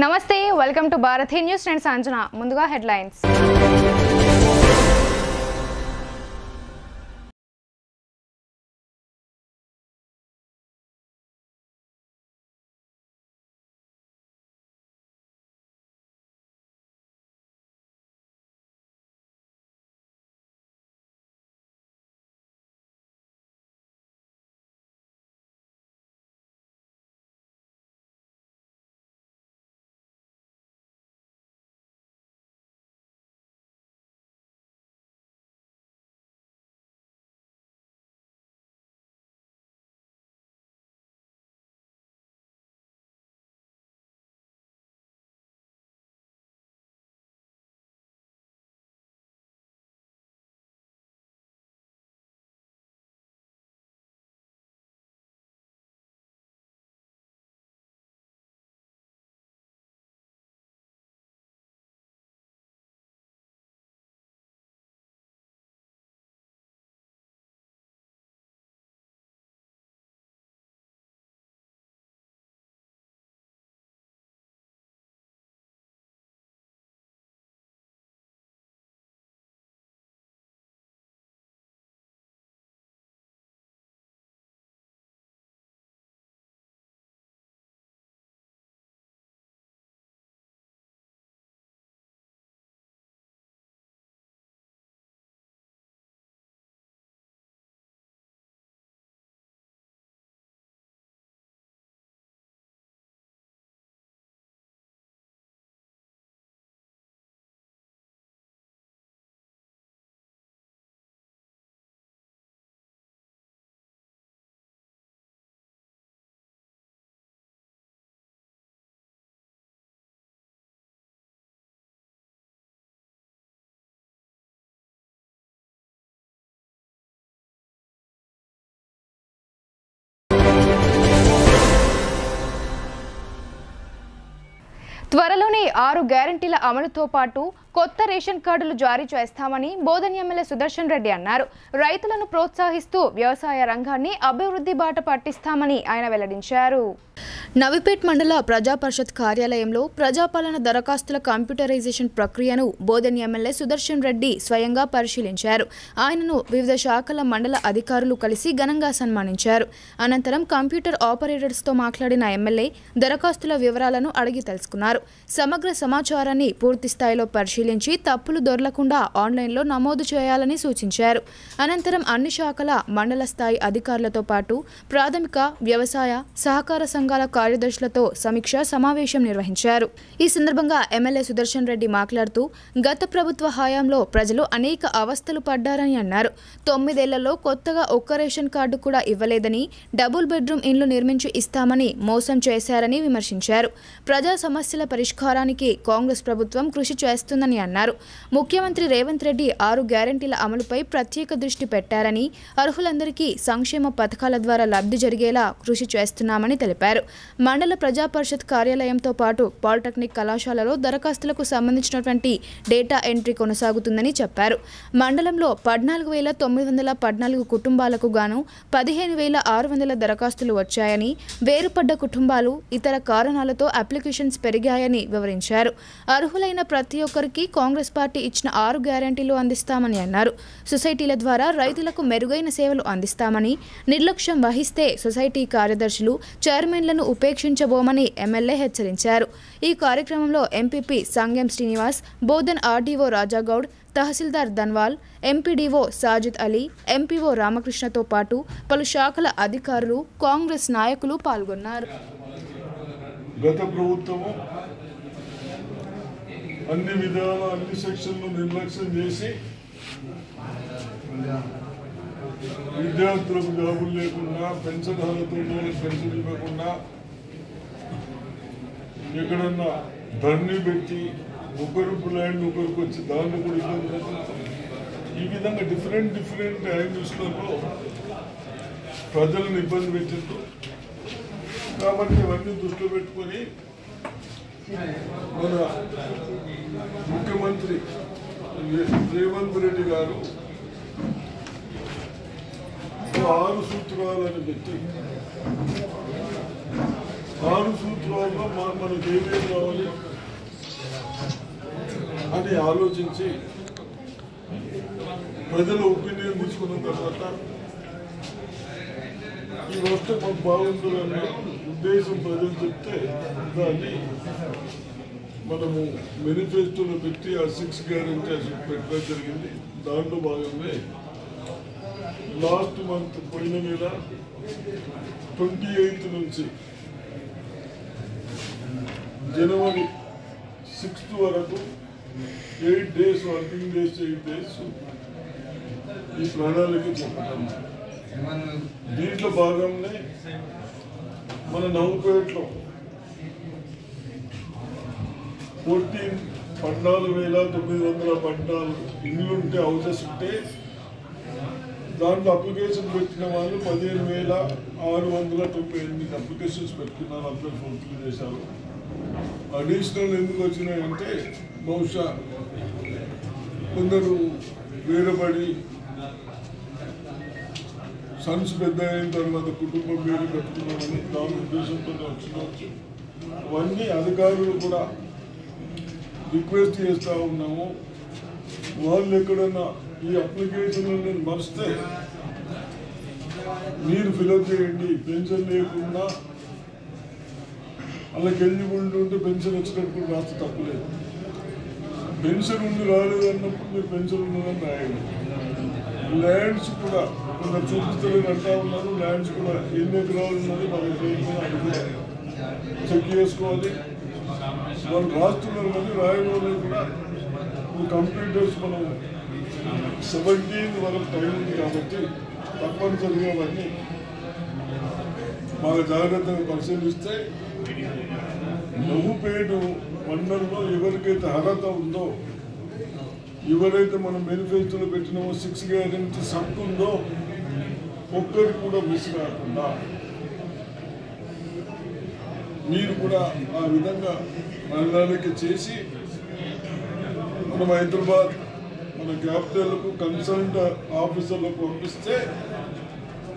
నమస్తే welcome to Bharati news నేను సంజన ముందుగా హెడ్లైన్స్ త్వరలోనే 6 గ్యారెంటీల అమలుతో పాటు కొత్త రేషన్ కార్డులు జారీ చేస్తామని బోధన్ ఎమ్మెల్యే సుదర్శన్ రెడ్డి అన్నారు. రైతులను ప్రోత్సహిస్తూ వ్యవసాయ రంగాన్ని అభివృద్ధి బాట పట్టిస్తామని ఆయన వెల్లడించారు. నవిపేట్ మండల ప్రజా పరిషత్ కార్యాలయంలో ప్రజాపాలన దరఖాస్తుల కంప్యూటరైజేషన్ ప్రక్రియను బోధన్ ఎమ్మెల్యే సుదర్శన్ రెడ్డి స్వయంగా పరిశీలించారు. ఆయనను వివిధ శాఖల మండల అధికారులు కలిసి ఘనంగా సన్మానించారు. అనంతరం కంప్యూటర్ ఆపరేటర్స్తో మాట్లాడిన ఎమ్మెల్యే దరఖాస్తుల వివరాలను అడిగి తెలుసుకున్నారు. సమగ్ర సమాచారాన్ని పూర్తి స్థాయిలో పరిశీలించి తప్పులు దొరలకుండా ఆన్లైన్లో నమోదు చేయాలని సూచించారు. అనంతరం అన్ని శాఖల మండల స్థాయి అధికారులతో పాటు ప్రాథమిక వ్యవసాయ సహకార సంఘాల కార్యదర్శులతో సమీక్షా సమావేశం నిర్వహించారు. ఈ సందర్భంగా ఎమ్మెల్యే సుదర్శన్ రెడ్డి మాట్లాడుతూ గత ప్రభుత్వ హయాంలో ప్రజలు అనేక అవస్థలు పడ్డారని అన్నారు. 9 ఏళ్లలో కొత్తగా ఒక్క రేషన్ కార్డు కూడా ఇవ్వలేదని, డబుల్ బెడ్రూమ్ ఇండ్లు నిర్మించి ఇస్తామని మోసం చేశారని విమర్శించారు. ప్రజా సమస్యల పరిష్కారానికి కాంగ్రెస్ ప్రభుత్వం కృషి చేస్తుందని అన్నారు. ముఖ్యమంత్రి రేవంత్ రెడ్డి 6 గ్యారెంటీల అమలుపై ప్రత్యేక దృష్టి పెట్టారని, అర్హులందరికీ సంక్షేమ పథకాల ద్వారా లబ్ధి జరిగేలా కృషి చేస్తున్నామని తెలిపారు. మండల ప్రజా పరిషత్ కార్యాలయంతో పాటు పాలిటెక్నిక్ కళాశాలలో దరఖాస్తులకు సంబంధించినటువంటి డేటా ఎంట్రీ కొనసాగుతుందని చెప్పారు. మండలంలో 14,914 కుటుంబాలకు గాను 15,600 దరఖాస్తులు వచ్చాయని, వేరుపడ్డ కుటుంబాలు ఇతర కారణాలతో అప్లికేషన్స్ పెరిగాయని వివరించారు. అర్హులైన ప్రతి ఒక్కరికి కాంగ్రెస్ పార్టీ ఇచ్చిన 6 గ్యారెంటీలు అందిస్తామని అన్నారు. సొసైటీల ద్వారా రైతులకు మెరుగైన సేవలు అందిస్తామని, నిర్లక్ష్యం వహిస్తే సొసైటీ కార్యదర్శులు చైర్మన్లను ఉపేక్షించబోమని ఎమ్మెల్యే హెచ్చరించారు. ఈ కార్యక్రమంలో ఎంపీపీ సంగెం శ్రీనివాస్, బోధన్ ఆర్డీఓ రాజాగౌడ్, తహసీల్దార్ ధన్వాల్, ఎంపీడీఓ సాజిద్ అలీ, ఎంపీఓ రామకృష్ణతో పాటు పలు శాఖల అధికారులు, కాంగ్రెస్ నాయకులు పాల్గొన్నారు. గత ప్రభుత్వము అన్ని విధాల అన్ని సెక్షన్లు నిర్లక్ష్యం చేసి విద్యార్థులకు జాబులు లేకుండా, పెన్షన్ హాలతో పెన్షన్ ఇవ్వకుండా, ఎక్కడన్నా ధర్నీ పెట్టి ఒకరికి ల్యాండ్ ఒకరికి వచ్చి దాన్ని కూడా ఇబ్బంది పడుతుంది. ఈ విధంగా డిఫరెంట్ యాంగిల్స్లలో ప్రజలను ఇబ్బంది పెట్టింది. కాబట్టి ఇవన్నీ దృష్టిలో పెట్టుకొని మన ముఖ్యమంత్రి రేవంత్ రెడ్డి గారు 6 సూత్రాలను పెట్టి 6 సూత్రాల్లో మనకు ఏమేం కావాలి అని ఆలోచించి ప్రజల ఒపీనియన్ తీసుకున్న తర్వాత ఈ వస్తే మాకు బాగుంటుందన్న ఉద్దేశం ప్రజలు చెప్తే దాన్ని మనము మేనిఫెస్టోలో పెట్టి ఆ 6 గ్యారెంటీస్ పెట్టడం జరిగింది. దాంట్లో భాగంగా లాస్ట్ మంత్ పోయిన నెల 28 నుంచి జనవరి 6th వరకు 8 days వర్కింగ్ డేస్ 8 days ఈ ప్రణాళిక చెప్తాము. దీంట్లో భాగంగా మన నవంపేటలో 14,914 ఇల్లుంటే హౌసెస్ ఉంటే దాంట్లో అప్లికేషన్ పెట్టిన వాళ్ళు 15,698 అప్లికేషన్స్ పెట్టుకున్నారు. అందరూ ఫుల్ఫిల్ చేశారు. అడిషనల్ ఎందుకు వచ్చినాయంటే బహుశా కొందరు వేరబడి సన్స్ పెద్ద అయిన తర్వాత కుటుంబం మీద పెట్టుకున్నామని దాని ఉద్దేశంతో వచ్చినవచ్చు. అవన్నీ అధికారులు కూడా రిక్వెస్ట్ చేస్తూ ఉన్నాము. వాళ్ళు ఎక్కడన్నా ఈ అప్లికేషన్లను మరిస్తే మీరు ఫిలప్ చేయండి. పెన్షన్ లేకుండా వాళ్ళకి ఎలిజిబిలిటీ ఉంటే పెన్షన్ వచ్చినప్పుడు రాస్తే తప్పులేదు. పెన్షన్ ఉండి రాలేదు అన్నప్పుడు మీరు పెన్షన్ ఉన్నదని రాయండి. ల్యాండ్స్ కూడా కొందరు చూపిస్తలేని అంటా ఉన్నారు. ల్యాండ్స్ కూడా ఎన్ని ఎకరాలు ఉన్నది మనకి అది కూడా చెక్ చేసుకోవాలి. వాళ్ళు రాస్తున్నారు కానీ రాయడం వల్ల కూడా కంప్యూటర్స్ మనం 17 వరకు టైం ఉంది కాబట్టి తప్పనిసరిగా అవన్నీ బాగా జాగ్రత్తగా పరిశీలిస్తే నవ్వుపేటు మండలంలో ఎవరికైతే అర్హత ఉందో, ఎవరైతే మనం మేనిఫెస్టోలో పెట్టినామో 6 గ్యారెంటీ సబ్ ఉందో ఒక్కరు కూడా మిస్ కాకుండా మీరు కూడా ఆ విధంగా ప్రణాళిక చేసి మనం హైదరాబాద్ మన క్యాపిటల్కు కన్సల్ట్ ఆఫీసర్లకు పంపిస్తే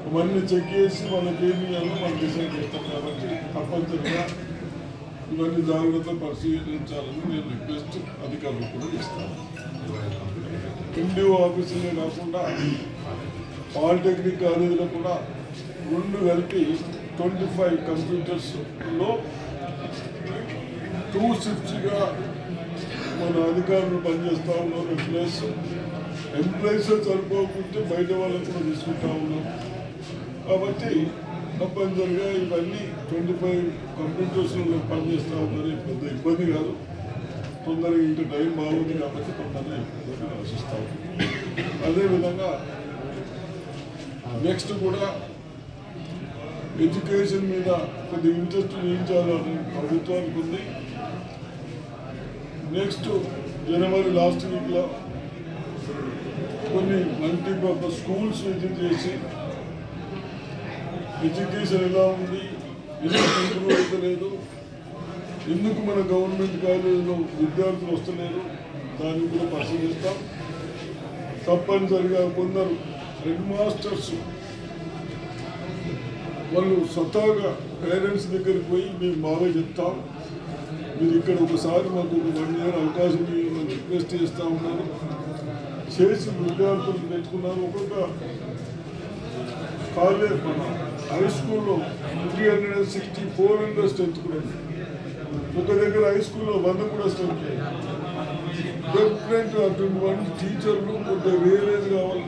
అవన్నీ చెక్ చేసి వాళ్ళకి ఏమి అని మనం డిసైడ్ చేస్తాం. కాబట్టి తప్పనిసరిగా ఇవన్నీ జాగ్రత్త పరిశీలించాలని నేను రిక్వెస్ట్ అధికారులకు కూడా ఇస్తాను. ఎండిఓ ఆఫీసులే కాకుండా పాలిటెక్నిక్ కాలేజీలో కూడా 2 కలిపి 25 కంప్యూటర్స్లో 2 షిఫ్ట్స్గా మన అధికారులు పనిచేస్తూ ఉన్నారు. ఎంప్లాయీస్ సరిపోకుంటే బయట వాళ్ళకు కూడా తీసుకుంటా ఉన్నాం. కాబట్టి తప్పనిసరిగా ఇవన్నీ 25 కంప్యూటర్స్లో పనిచేస్తూ ఉన్నారు. పెద్ద ఇబ్బంది కాదు. తొందరగా ఇంత టైం బాగుంది కాబట్టి తొందరగా ఆశిస్తాం. అదేవిధంగా నెక్స్ట్ కూడా ఎడ్యుకేషన్ మీద కొద్ది ఇంట్రెస్ట్ వేయించాలని ప్రభుత్వానికి ఉంది. నెక్స్ట్ జనవరి లాస్ట్ వీక్లో కొన్ని మల్టీపర్పస్ స్కూల్స్ విజిట్ చేసి ఎడ్యుకేషన్ ఎలా ఉంది, ఎందుకు ఇంప్రూవ్ అవుతలేదు, ఎందుకు మన గవర్నమెంట్ కాలేజీలో విద్యార్థులు వస్తలేరు, దాన్ని కూడా పరిశీలిస్తాం. తప్పనిసరిగా కొందరు హెడ్ మాస్టర్స్ వాళ్ళు స్వతహాగా పేరెంట్స్ దగ్గరికి పోయి మేము బాగా చెప్తాం, మీరు ఇక్కడ ఒకసారి మాకు 1 year అవకాశం ఇవ్వమని రిక్వెస్ట్ చేస్తూ ఉన్నారు. చేసి విద్యార్థులు తెచ్చుకున్నారు. ఒక్కొక్క కాలేజ్ మన హై స్కూల్లో 364 స్ట్రెంత్ కూడా ఉంది. ఒక దగ్గర హై స్కూల్లో 100 కూడా స్ట్రెంత్ లేదు. డిఫరెంట్ అటువంటి టీచర్లు కొంత వేరేది కావాలి.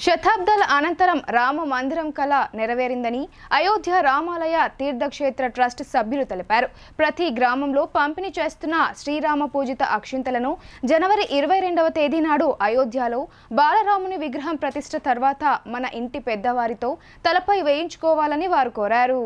శతాబ్దాల అనంతరం రామ మందిరం కళ నెరవేరిందని అయోధ్య రామాలయ తీర్థక్షేత్ర ట్రస్ట్ సభ్యులు తెలిపారు. ప్రతి గ్రామంలో పంపిణీ చేస్తున్న శ్రీరామ పూజిత అక్షింతలను జనవరి 22వ తేదీ నాడు అయోధ్యలో బాలరాముని విగ్రహం ప్రతిష్ఠ తర్వాత మన ఇంటి పెద్దవారితో తలపై వేయించుకోవాలని వారు కోరారు.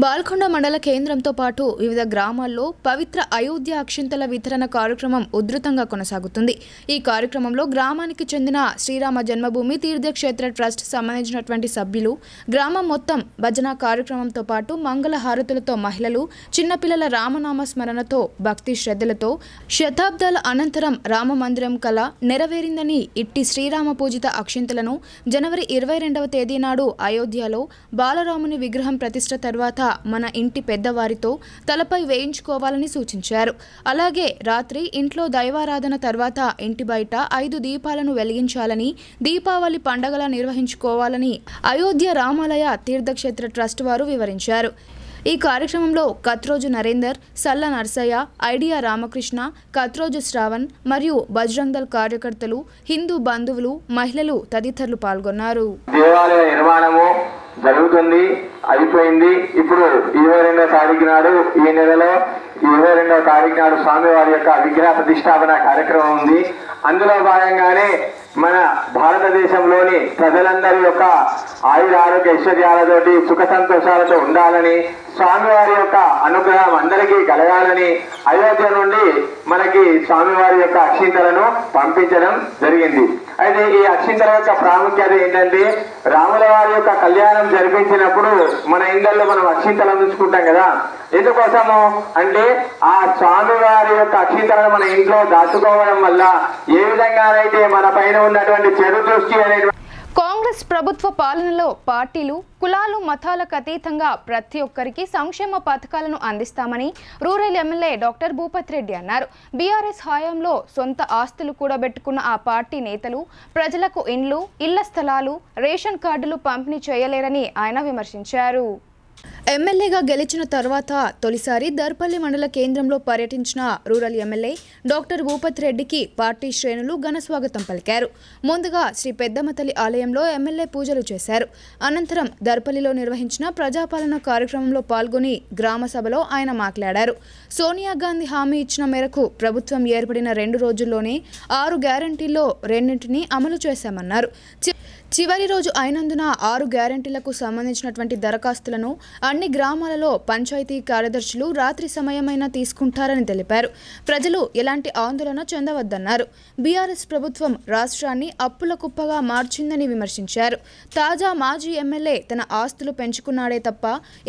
బాల్కొండ మండల కేంద్రంతో పాటు వివిధ గ్రామాల్లో పవిత్ర అయోధ్య అక్షింతల వితరణ కార్యక్రమం ఉధృతంగా కొనసాగుతుంది. ఈ కార్యక్రమంలో గ్రామానికి చెందిన శ్రీరామ జన్మభూమి తీర్థక్షేత్ర ట్రస్ట్ సంబంధించినటువంటి సభ్యులు గ్రామం మొత్తం భజన కార్యక్రమంతో పాటు మంగళ హారతులతో మహిళలు చిన్నపిల్లల రామనామ స్మరణతో భక్తి శ్రద్ధలతో శతాబ్దాల అనంతరం రామ మందిరం కళ నెరవేరిందని ఇట్టి శ్రీరామ పూజిత అక్షింతలను జనవరి 22వ తేదీ నాడు అయోధ్యలో బాలరాముని విగ్రహం ప్రతిష్ఠ తర్వాత మన ఇంటి పెద్దవారితో తలపై వేయించుకోవాలని సూచించారు. అలాగే రాత్రి ఇంట్లో దైవారాధన తర్వాత ఇంటి బయట 5 దీపాలను వెలిగించాలని, దీపావళి పండగలా నిర్వహించుకోవాలని అయోధ్య రామాలయ తీర్థక్షేత్ర ట్రస్ట్ వారు వివరించారు. ఈ కార్యక్రమంలో కత్రోజు నరేందర్, సల్ల నర్సయ్య, ఐడియా రామకృష్ణ, కత్రోజు శ్రావణ్ మరియు బజరంగ్ దళ్ కార్యకర్తలు, హిందూ బంధువులు, మహిళలు తదితరులు పాల్గొన్నారు. దేవాలయ నిర్మాణము జరుగుతుంది, అయిపోయింది. ఇప్పుడు 22వ తారీఖు నాడు ఈ నెలలో 22వ తారీఖు నాడు స్వామివారి యొక్క విగ్రహ ప్రతిష్టాపన కార్యక్రమం ఉంది. అందులో భాగంగానే మన భారతదేశంలోని ప్రజలందరి యొక్క ఆయుర ఆరోగ్య ఐశ్వర్యాలతోటి సుఖ సంతోషాలతో ఉండాలని, స్వామివారి యొక్క అనుగ్రహం అందరికీ కలగాలని అయోధ్య నుండి మనకి స్వామివారి యొక్క అక్షింతలను పంపించడం జరిగింది. అయితే ఈ అక్షింతల యొక్క ప్రాముఖ్యత ఏంటంటే, రాముల వారి యొక్క కళ్యాణం జరిపించినప్పుడు మన ఇళ్లలో మనం అక్షింతలను ఉంచుకుంటాం కదా. ఎందుకోసము అంటే ఆ స్వామివారి యొక్క అక్షింతలను మన ఇంట్లో దాచుకోవడం వల్ల ఏ విధంగానైతే మన పైన ఉన్నటువంటి చెడు దృష్టి అనేది కాంగ్రెస్ ప్రభుత్వ పాలనలో పార్టీలు, కులాలు, మతాలకు అతీతంగా ప్రతి ఒక్కరికి సంక్షేమ పథకాలను అందిస్తామని rural MLA doctor Bhupat Reddy అన్నారు. బీఆర్ఎస్ హయాంలో సొంత ఆస్తులు కూడబెట్టుకున్న ఆ పార్టీ నేతలు ప్రజలకు ఇండ్లు, ఇళ్ల స్థలాలు, రేషన్ కార్డులు పంపిణీ చేయలేరని ఆయన విమర్శించారు. ఎమ్మెల్యేగా గెలిచిన తర్వాత తొలిసారి దర్పల్లి మండల కేంద్రంలో పర్యటించిన రూరల్ ఎమ్మెల్యే డాక్టర్ భూపత్ రెడ్డికి పార్టీ శ్రేణులు ఘన స్వాగతం పలికారు. ముందుగా శ్రీ పెద్దమ్మతల్లి ఆలయంలో ఎమ్మెల్యే పూజలు చేశారు. అనంతరం దర్పల్లిలో నిర్వహించిన ప్రజాపాలన కార్యక్రమంలో పాల్గొని గ్రామ సభలో ఆయన మాట్లాడారు. సోనియా గాంధీ హామీ ఇచ్చిన మేరకు ప్రభుత్వం ఏర్పడిన 2 రోజుల్లోనే 6 గ్యారంటీల్లో 2ంటిని అమలు చేశామన్నారు. చివరి రోజు అయినందున 6 గ్యారంటీలకు సంబంధించినటువంటి దరఖాస్తులను అన్ని గ్రామాలలో పంచాయతీ కార్యదర్శులు రాత్రి సమయమైనా తీసుకుంటారని తెలిపారు. ప్రజలు ఎలాంటి ఆందోళన చెందవద్దన్నారు. బీఆర్ఎస్ ప్రభుత్వం రాష్ట్రాన్ని అప్పుల కుప్పగా మార్చిందని విమర్శించారు. తాజా మాజీ ఎమ్మెల్యే తన ఆస్తులు పెంచుకున్నాడే తప్ప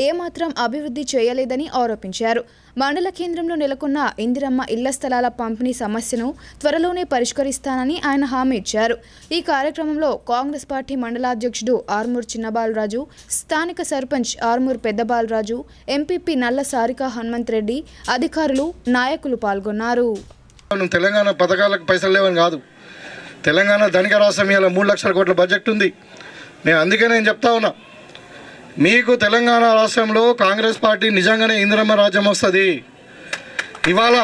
ఏమాత్రం అభివృద్ధి చేయలేదని ఆరోపించారు. మండల కేంద్రంలో నెలకొన్న ఇందిరమ్మ ఇళ్ల స్థలాల పంపిణీ సమస్యను త్వరలోనే పరిష్కరిస్తానని ఆయన హామీ ఇచ్చారు. ఈ కార్యక్రమంలో కాంగ్రెస్ పార్టీ మండలాధ్యక్షుడు ఆర్మూర్ చిన్నబాలరాజు, స్థానిక సర్పంచ్ ఆర్మూర్ పెద్దబాలరాజు, ఎంపీపీ నల్ల సారికా హనుమంత్ రెడ్డి, అధికారులు, నాయకులు పాల్గొన్నారు. తెలంగాణ పథకాలకు పైసలు లేవని కాదు, తెలంగాణ ధనిక రాష్ట్రం ఇలా 3 లక్షల కోట్ల బడ్జెట్ ఉంది. అందుకే నేను చెప్తా ఉన్నా, మీకు తెలంగాణ రాష్ట్రంలో కాంగ్రెస్ పార్టీ నిజంగానే ఇందిరమ్మ రాజ్యం వస్తుంది. ఇవాళ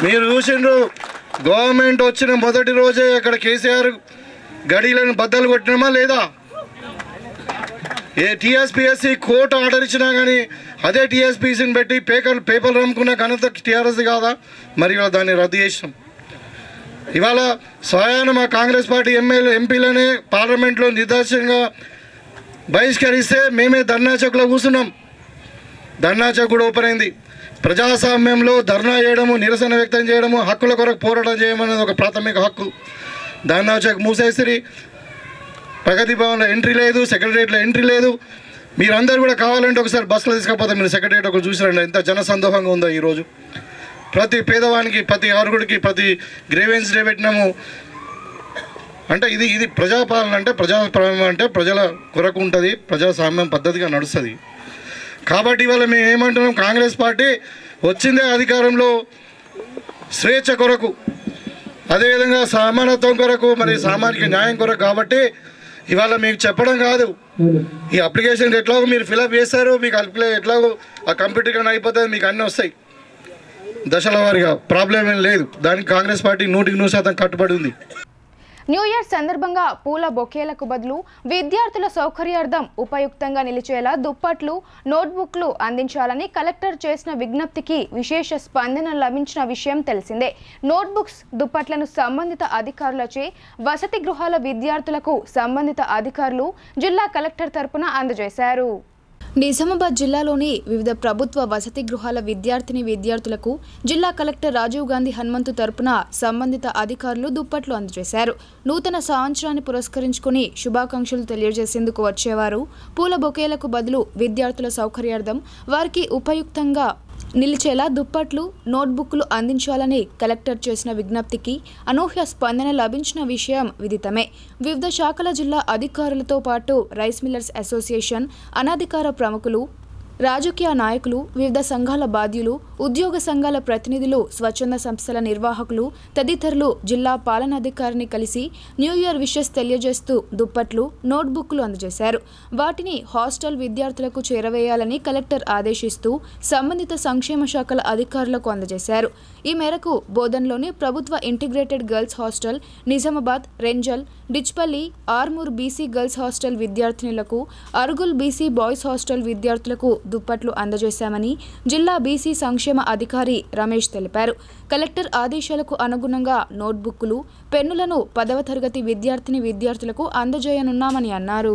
మీరు చూసిండ్రు, గవర్నమెంట్ వచ్చిన మొదటి రోజే అక్కడ కేసీఆర్ గడీలను బద్దలు కొట్టినామా లేదా? ఏ టీఎస్పీఎస్సీ కోర్టు ఆర్డర్ ఇచ్చినా కానీ అదే టీఎస్పీఎస్సీని పెట్టి పేపర్లు అమ్ముకున్న ఘనత టీఆర్ఎస్ కాదా? మరి ఇవాళ దాన్ని రద్దు చేసినాం. ఇవాళ స్వయాన మా కాంగ్రెస్ పార్టీ ఎంపీలనే పార్లమెంట్లో నిర్దాక్షిణ్యంగా బహిష్కరిస్తే మేమే ధర్నా చౌక్లో కూర్చున్నాం. ధర్నా చౌక్ కూడా ఓపెన్ అయింది. ప్రజాస్వామ్యంలో ధర్నా చేయడము, నిరసన వ్యక్తం చేయడము, హక్కుల కొరకు పోరాటం చేయమనేది ఒక ప్రాథమిక హక్కు. ధర్నా చౌక్ మూసేసిరి, ప్రగతి భవన్లో ఎంట్రీ లేదు, సెక్రటరియట్లో ఎంట్రీ లేదు. మీరందరూ కూడా కావాలంటే ఒకసారి బస్సులో తీసుకపోతే మీరు సెక్రటరియట్ ఒకటి చూసిరండి, ఎంత జనసందోహంగా ఉందో ఈరోజు. ప్రతి పేదవానికి, ప్రతి అర్హుడికి, ప్రతి గ్రీవెన్స్ డే పెట్టినాము. అంటే ఇది ప్రజాపాలన అంటే, ప్రజాస్వామ్యం అంటే ప్రజల కొరకు ఉంటుంది, ప్రజాస్వామ్యం పద్ధతిగా నడుస్తుంది. కాబట్టి ఇవాళ మేము ఏమంటున్నాం, కాంగ్రెస్ పార్టీ వచ్చిందే అధికారంలో స్వేచ్ఛ కొరకు, అదేవిధంగా సమానత్వం కొరకు, మరి సామాజిక న్యాయం కొరకు. కాబట్టి ఇవాళ మీకు చెప్పడం కాదు, ఈ అప్లికేషన్ ఎట్లాగో మీరు ఫిలప్ చేస్తారు, మీకు ఎట్లాగో ఆ కంప్యూటర్ అయిపోతుంది, మీకు అన్నీ వస్తాయి దశల వారీగా, ప్రాబ్లం ఏం లేదు. దానికి కాంగ్రెస్ పార్టీ 100% కట్టుబడి ఉంది. న్యూ ఇయర్ సందర్భంగా పూల బొకేలకు బదులు విద్యార్థుల సౌకర్యార్థం ఉపయుక్తంగా నిలిచేలా దుప్పట్లు, నోట్బుక్లు అందించాలని కలెక్టర్ చేసిన విజ్ఞప్తికి విశేష స్పందన లభించిన విషయం తెలిసిందే. నోట్బుక్స్, దుప్పట్లను సంబంధిత అధికారులచే వసతి గృహాల విద్యార్థులకు సంబంధిత అధికారులు జిల్లా కలెక్టర్ తరపున అందజేశారు. నిజామాబాద్ జిల్లాలోని వివిధ ప్రభుత్వ వసతి గృహాల విద్యార్థులకు జిల్లా కలెక్టర్ రాజీవ్ గాంధీ హనుమంతు తరపున సంబంధిత అధికారులు దుప్పట్లు అందజేశారు. నూతన సంవత్సరాన్ని పురస్కరించుకుని శుభాకాంక్షలు తెలియజేసేందుకు వచ్చేవారు పూల బొకేలకు బదులు విద్యార్థుల సౌకర్యార్థం వారికి ఉపయుక్తంగా నిలిచేలా దుప్పట్లు, నోట్బుక్లు అందించాలని కలెక్టర్ చేసిన విజ్ఞప్తికి అనూహ్య స్పందన లభించిన విషయం విదితమే. వివిధ శాఖల జిల్లా అధికారులతో పాటు రైస్ మిల్లర్స్ అసోసియేషన్, అనధికార ప్రముఖులు, రాజకీయ నాయకులు, వివిధ సంఘాల బాధ్యులు, ఉద్యోగ సంఘాల ప్రతినిధులు, స్వచ్ఛంద సంస్థల నిర్వాహకులు తదితరులు జిల్లా పాలనాధికారిని కలిసి న్యూ ఇయర్ విషెస్ తెలియజేస్తూ దుప్పట్లు, నోట్బుక్లు అందజేశారు. వాటిని హాస్టల్ విద్యార్థులకు చేరవేయాలని కలెక్టర్ ఆదేశిస్తూ సంబంధిత సంక్షేమ శాఖల అధికారులకు అందజేశారు. ఈ మేరకు బోధన్లోని ప్రభుత్వ integrated girls hostel, Nizamabad, Renjal, Dichpally, Armoor BC girls hostel విద్యార్థినులకు, అరుగుల్ బీసీ బాయ్స్ హాస్టల్ విద్యార్థులకు దుప్పట్లు అందజేశామని జిల్లా బీసీ సంక్షేమ అధికారి రమేష్ తెలిపారు. కలెక్టర్ ఆదేశాలకు అనుగుణంగా నోట్బుక్లు, పెన్నులను 10వ తరగతి విద్యార్థులకు అందజేయనున్నామని అన్నారు.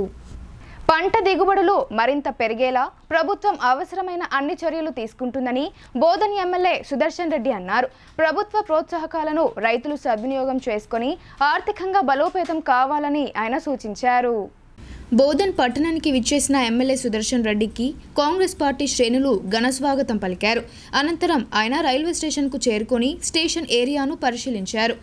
పంట దిగుబడులు మరింత పెరిగేలా ప్రభుత్వం అవసరమైన అన్ని చర్యలు తీసుకుంటుందని బోధన్ ఎమ్మెల్యే సుదర్శన్ రెడ్డి అన్నారు. ప్రభుత్వ ప్రోత్సాహకాలను రైతులు సద్వినియోగం చేసుకుని ఆర్థికంగా బలోపేతం కావాలని ఆయన సూచించారు. బోధన్ పట్టణానికి విచ్చేసిన ఎమ్మెల్యే సుదర్శన్ రెడ్డికి కాంగ్రెస్ పార్టీ శ్రేణులు ఘనస్వాగతం పలికారు. అనంతరం ఆయన రైల్వే స్టేషన్కు చేరుకొని స్టేషన్ ఏరియాను పరిశీలించారు.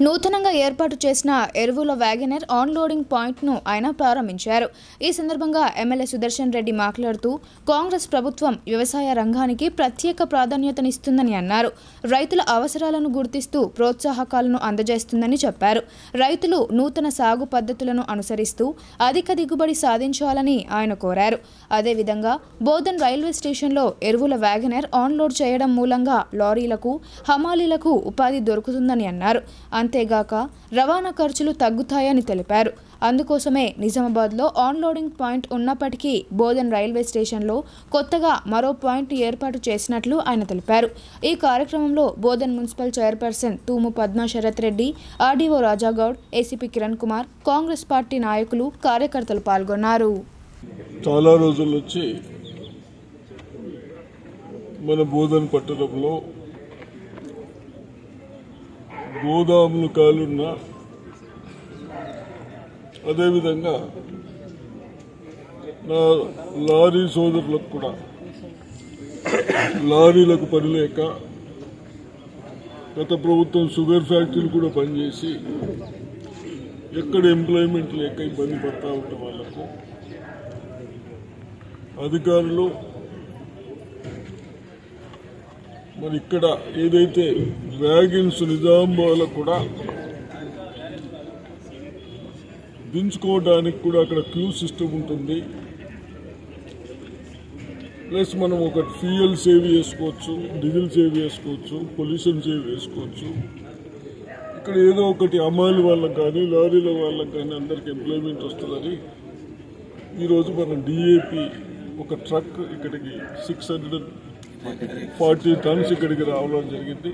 నూతనంగా ఏర్పాటు చేసిన ఎరువుల వ్యాగనర్ ఆన్లోడింగ్ పాయింట్ను ఆయన ప్రారంభించారు. ఈ సందర్భంగా ఎమ్మెల్యే సుదర్శన్ రెడ్డి మాట్లాడుతూ కాంగ్రెస్ ప్రభుత్వం వ్యవసాయ రంగానికి ప్రత్యేక ప్రాధాన్యతనిస్తుందని అన్నారు. రైతుల అవసరాలను గుర్తిస్తూ ప్రోత్సాహకాలను అందజేస్తుందని చెప్పారు. రైతులు నూతన సాగు పద్ధతులను అనుసరిస్తూ అధిక దిగుబడి సాధించాలని ఆయన కోరారు. అదేవిధంగా బోధన్ రైల్వే స్టేషన్లో ఎరువుల వ్యాగనర్ ఆన్లోడ్ చేయడం మూలంగా లారీలకు, హమాలీలకు ఉపాధి దొరుకుతుందని అన్నారు. అంతేగాక రవాణా ఖర్చులు తగ్గుతాయని తెలిపారు. అందుకోసమే నిజామాబాద్లో ఆన్లోడింగ్ పాయింట్ ఉన్నప్పటికీ బోధన్ రైల్వే స్టేషన్లో కొత్తగా మరో పాయింట్ ఏర్పాటు చేసినట్లు ఆయన తెలిపారు. ఈ కార్యక్రమంలో Bodhan municipal chairperson Thumu Padma Sharath Reddy, RDO Rajagoud, ACP Kiran Kumar, Congress party నాయకులు, కార్యకర్తలు పాల్గొన్నారు. చాలా రోజుల నుంచి మన బోధన్ పట్టణంలో గోదాములు కాలున్న, అదేవిధంగా నా లారీ సోదరులకు కూడా లారీలకు పని లేక గత ప్రభుత్వం షుగర్ ఫ్యాక్టరీలు కూడా పనిచేసి ఎక్కడ ఎంప్లాయ్మెంట్ లేక ఇబ్బంది పడతా ఉంటే వాళ్లకు అధికారులు మరి ఇక్కడ ఏదైతే వ్యాగన్స్ నిజామాబాద్లో కూడా దించుకోవడానికి కూడా అక్కడ క్యూ సిస్టమ్ ఉంటుంది. ప్లస్ మనం ఒక ఫ్యూయల్ సేవ్ చేసుకోవచ్చు, డీజిల్ సేవ్ చేసుకోవచ్చు, పొల్యూషన్ సేవ్ చేసుకోవచ్చు. ఇక్కడ ఏదో ఒకటి అమ్మాయిల వాళ్ళకి కానీ లారీల వాళ్ళకి కానీ అందరికి ఎంప్లాయ్మెంట్ వస్తుందని ఈరోజు మన డిఏపి ఒక ట్రక్ ఇక్కడికి 640 టన్స్ ఇక్కడికి రావడం జరిగింది.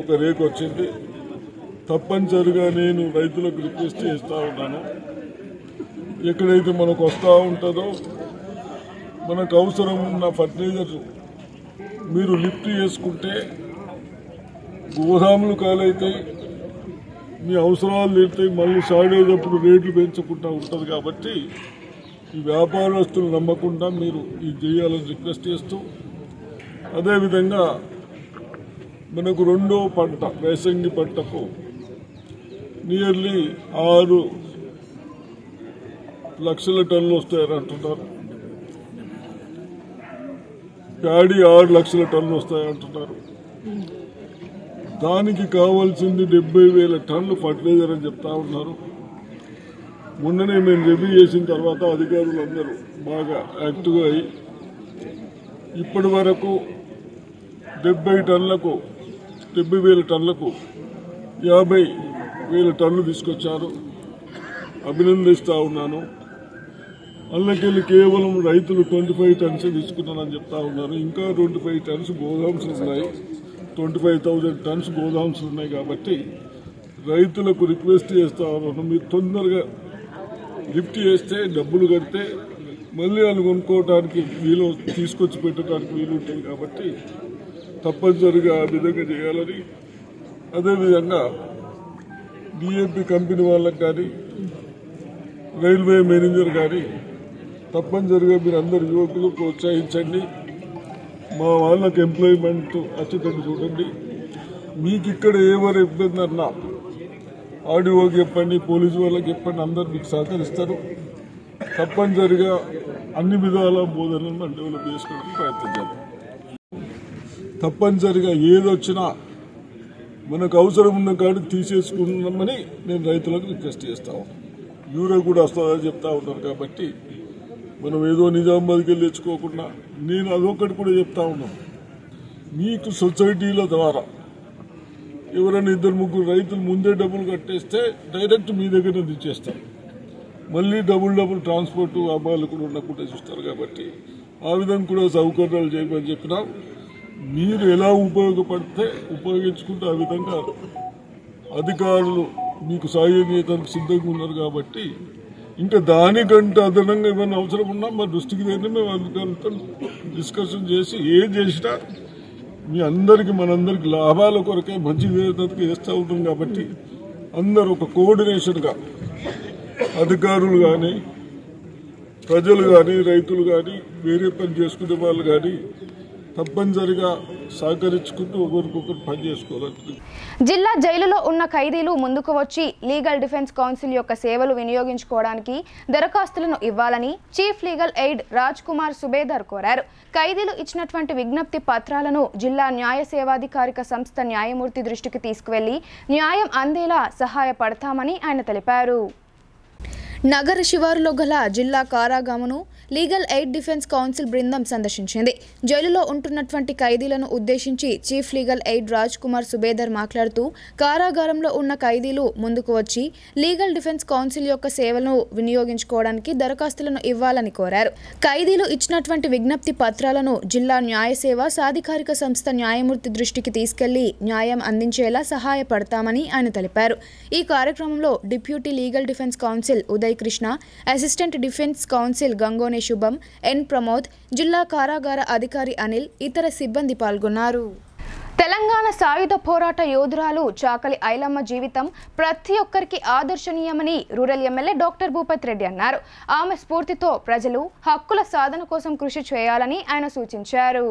ఒక రేక్ వచ్చింది. తప్పనిసరిగా నేను రైతులకు రిక్వెస్ట్ చేస్తూ ఉన్నాను, ఎక్కడైతే మనకు వస్తూ ఉంటుందో మనకు అవసరం ఉన్న ఫర్టిలైజర్ మీరు లిఫ్ట్ చేసుకుంటే గోదాములు కాలైతాయి, మీ అవసరాలు తీరుతాయి. మళ్ళీ షార్టేజ్ అప్పుడు రేట్లు పెంచకుండా ఉంటుంది. కాబట్టి ఈ వ్యాపారస్తులు నమ్మకుండా మీరు ఇది చేయాలని రిక్వెస్ట్ చేస్తూ, అదేవిధంగా మనకు రెండో పంట వేసంగి పంటకు నియర్లీ 6 లక్షల టన్నులు వస్తాయని అంటున్నారు. ప్యాడీ 6 లక్షల టన్నులు వస్తాయంటున్నారు. దానికి కావాల్సింది 70,000 టన్నులు ఫర్టిలైజర్ అని చెప్తా ఉన్నారు. మొన్ననే మేము రివ్యూ చేసిన తర్వాత అధికారులందరూ బాగా యాక్టివ్గా అయ్యి ఇప్పటి వరకు 70,000 టన్నులకు 50,000 టన్నులు తీసుకొచ్చారు. అభినందిస్తూ ఉన్నాను. అందుకెళ్ళి కేవలం రైతులు 25 టన్స్ తీసుకున్నారని చెప్తా ఉన్నారు. ఇంకా 25 టన్స్ గోదామ్స్ ఉన్నాయి, 25,000 టన్స్ గోదామ్స్ ఉన్నాయి. కాబట్టి రైతులకు రిక్వెస్ట్ చేస్తా ఉన్నాను, మీరు తొందరగా లిఫ్ట్ చేస్తే డబ్బులు కడితే మళ్ళీ వాళ్ళు కొనుక్కోవడానికి వీలు, తీసుకొచ్చి పెట్టడానికి వీలు ఉంటుంది. కాబట్టి తప్పనిసరిగా ఆ విధంగా చేయాలని, అదేవిధంగా డిఎంపీ కంపెనీ వాళ్ళకి కానీ రైల్వే మేనేజర్ కానీ తప్పనిసరిగా మీరు అందరు యువకులు ప్రోత్సహించండి. మా వాళ్ళకి ఎంప్లాయ్మెంట్ వచ్చేటట్టు చూడండి. మీకు ఇక్కడ ఎవరు ఇబ్బంది అన్నా ఆర్డీఓకి చెప్పండి, పోలీసు వాళ్ళకి చెప్పండి, అందరు మీకు సహకరిస్తారు. తప్పనిసరిగా అన్ని విధాల బోధనలను మనం డెవలప్ చేసుకోవడానికి ప్రయత్నం చేద్దాం. తప్పనిసరిగా ఏదొచ్చినా మనకు అవసరం ఉన్న కాడికి తీసేసుకున్నామని నేను రైతులకు రిక్వెస్ట్ చేస్తా ఉన్నాను. యూరియా కూడా వస్తుందని చెప్తా ఉన్నారు కాబట్టి మనం ఏదో నిజామాబాద్కి వెళ్ళి తెచ్చుకోకుండా నేను అదొకటి కూడా చెప్తా ఉన్నాను. మీకు సొసైటీల ద్వారా ఎవరైనా 2-3 రైతులు ముందే డబ్బులు కట్టేస్తే డైరెక్ట్ మీ దగ్గర తెచ్చేస్తారు. మళ్ళీ డబుల్ ట్రాన్స్పోర్ట్ అబ్బాయిలు కూడా ఉండకుండా చూస్తారు కాబట్టి ఆ విధంగా కూడా సౌకర్యాలు చేయమని చెప్పినాం. మీరు ఎలా ఉపయోగించుకుంటే ఆ విధంగా అధికారులు మీకు సాయం చేయడానికి సిద్ధంగా ఉన్నారు కాబట్టి ఇంకా దానికంటే అదనంగా ఏమైనా అవసరం ఉన్నా మా దృష్టికి దగ్గర మేము అధికారులతో డిస్కషన్ చేసి ఏం చేసినా మీ అందరికీ మనందరికి లాభాల కొరకే మంచి చేస్తూ ఉంటాం కాబట్టి అందరూ ఒక కోఆర్డినేషన్గా అధికారులు కానీ ప్రజలు కానీ రైతులు కానీ వేరే పని చేసుకునే వాళ్ళు కానీ తప్పనిసరిగా సహకరించుకుంటూ ఒకరికొకరు పని చేసుకోవాలి. జిల్లా జైలులో ఉన్న ఖైదీలు ముందుకు వచ్చి లీగల్ డిఫెన్స్ కౌన్సిల్ యొక్క సేవలు వినియోగించుకోవడానికి దరఖాస్తులను ఇవ్వాలని chief legal aid Raj Kumar subedar కోరారు. ఖైదీలు ఇచ్చినటువంటి విజ్ఞప్తి పత్రాలను జిల్లా న్యాయ సేవాధికారిక సంస్థ న్యాయమూర్తి దృష్టికి తీసుకువెళ్లి న్యాయం అందేలా సహాయపడతామని ఆయన తెలిపారు. నగర శివారులో గల జిల్లా కారాగామును లీగల్ ఎయిడ్ డిఫెన్స్ కౌన్సిల్ బృందం సందర్శించింది. జైలులో ఉంటున్నటువంటి ఖైదీలను ఉద్దేశించి chief legal aid Raj Kumar subedar మాట్లాడుతూ కారాగారంలో ఉన్న ఖైదీలు ముందుకు వచ్చి లీగల్ డిఫెన్స్ కౌన్సిల్ యొక్క సేవలను వినియోగించుకోవడానికి దరఖాస్తులను ఇవ్వాలని కోరారు. ఖైదీలు ఇచ్చినటువంటి విజ్ఞప్తి పత్రాలను జిల్లా న్యాయ సేవ సాధికారిక సంస్థ న్యాయమూర్తి దృష్టికి తీసుకెళ్లి న్యాయం అందించేలా సహాయపడతామని ఆయన తెలిపారు. ఈ కార్యక్రమంలో deputy legal defence counsel Uday Krishna, assistant defence counsel Gangone Shubham, N Pramod, జిల్లా కారాగార అధికారి అనిల్, ఇతర సిబ్బంది పాల్గొన్నారు. తెలంగాణ సాయుధ పోరాట యోధురాలు చాకలి ఐలమ్మ జీవితం ప్రతి ఒక్కరికి ఆదర్శనీయమని rural MLA doctor Bhupathi Reddy అన్నారు. ఆమె స్ఫూర్తితో ప్రజలు హక్కుల సాధన కోసం కృషి చేయాలని ఆయన సూచించారు.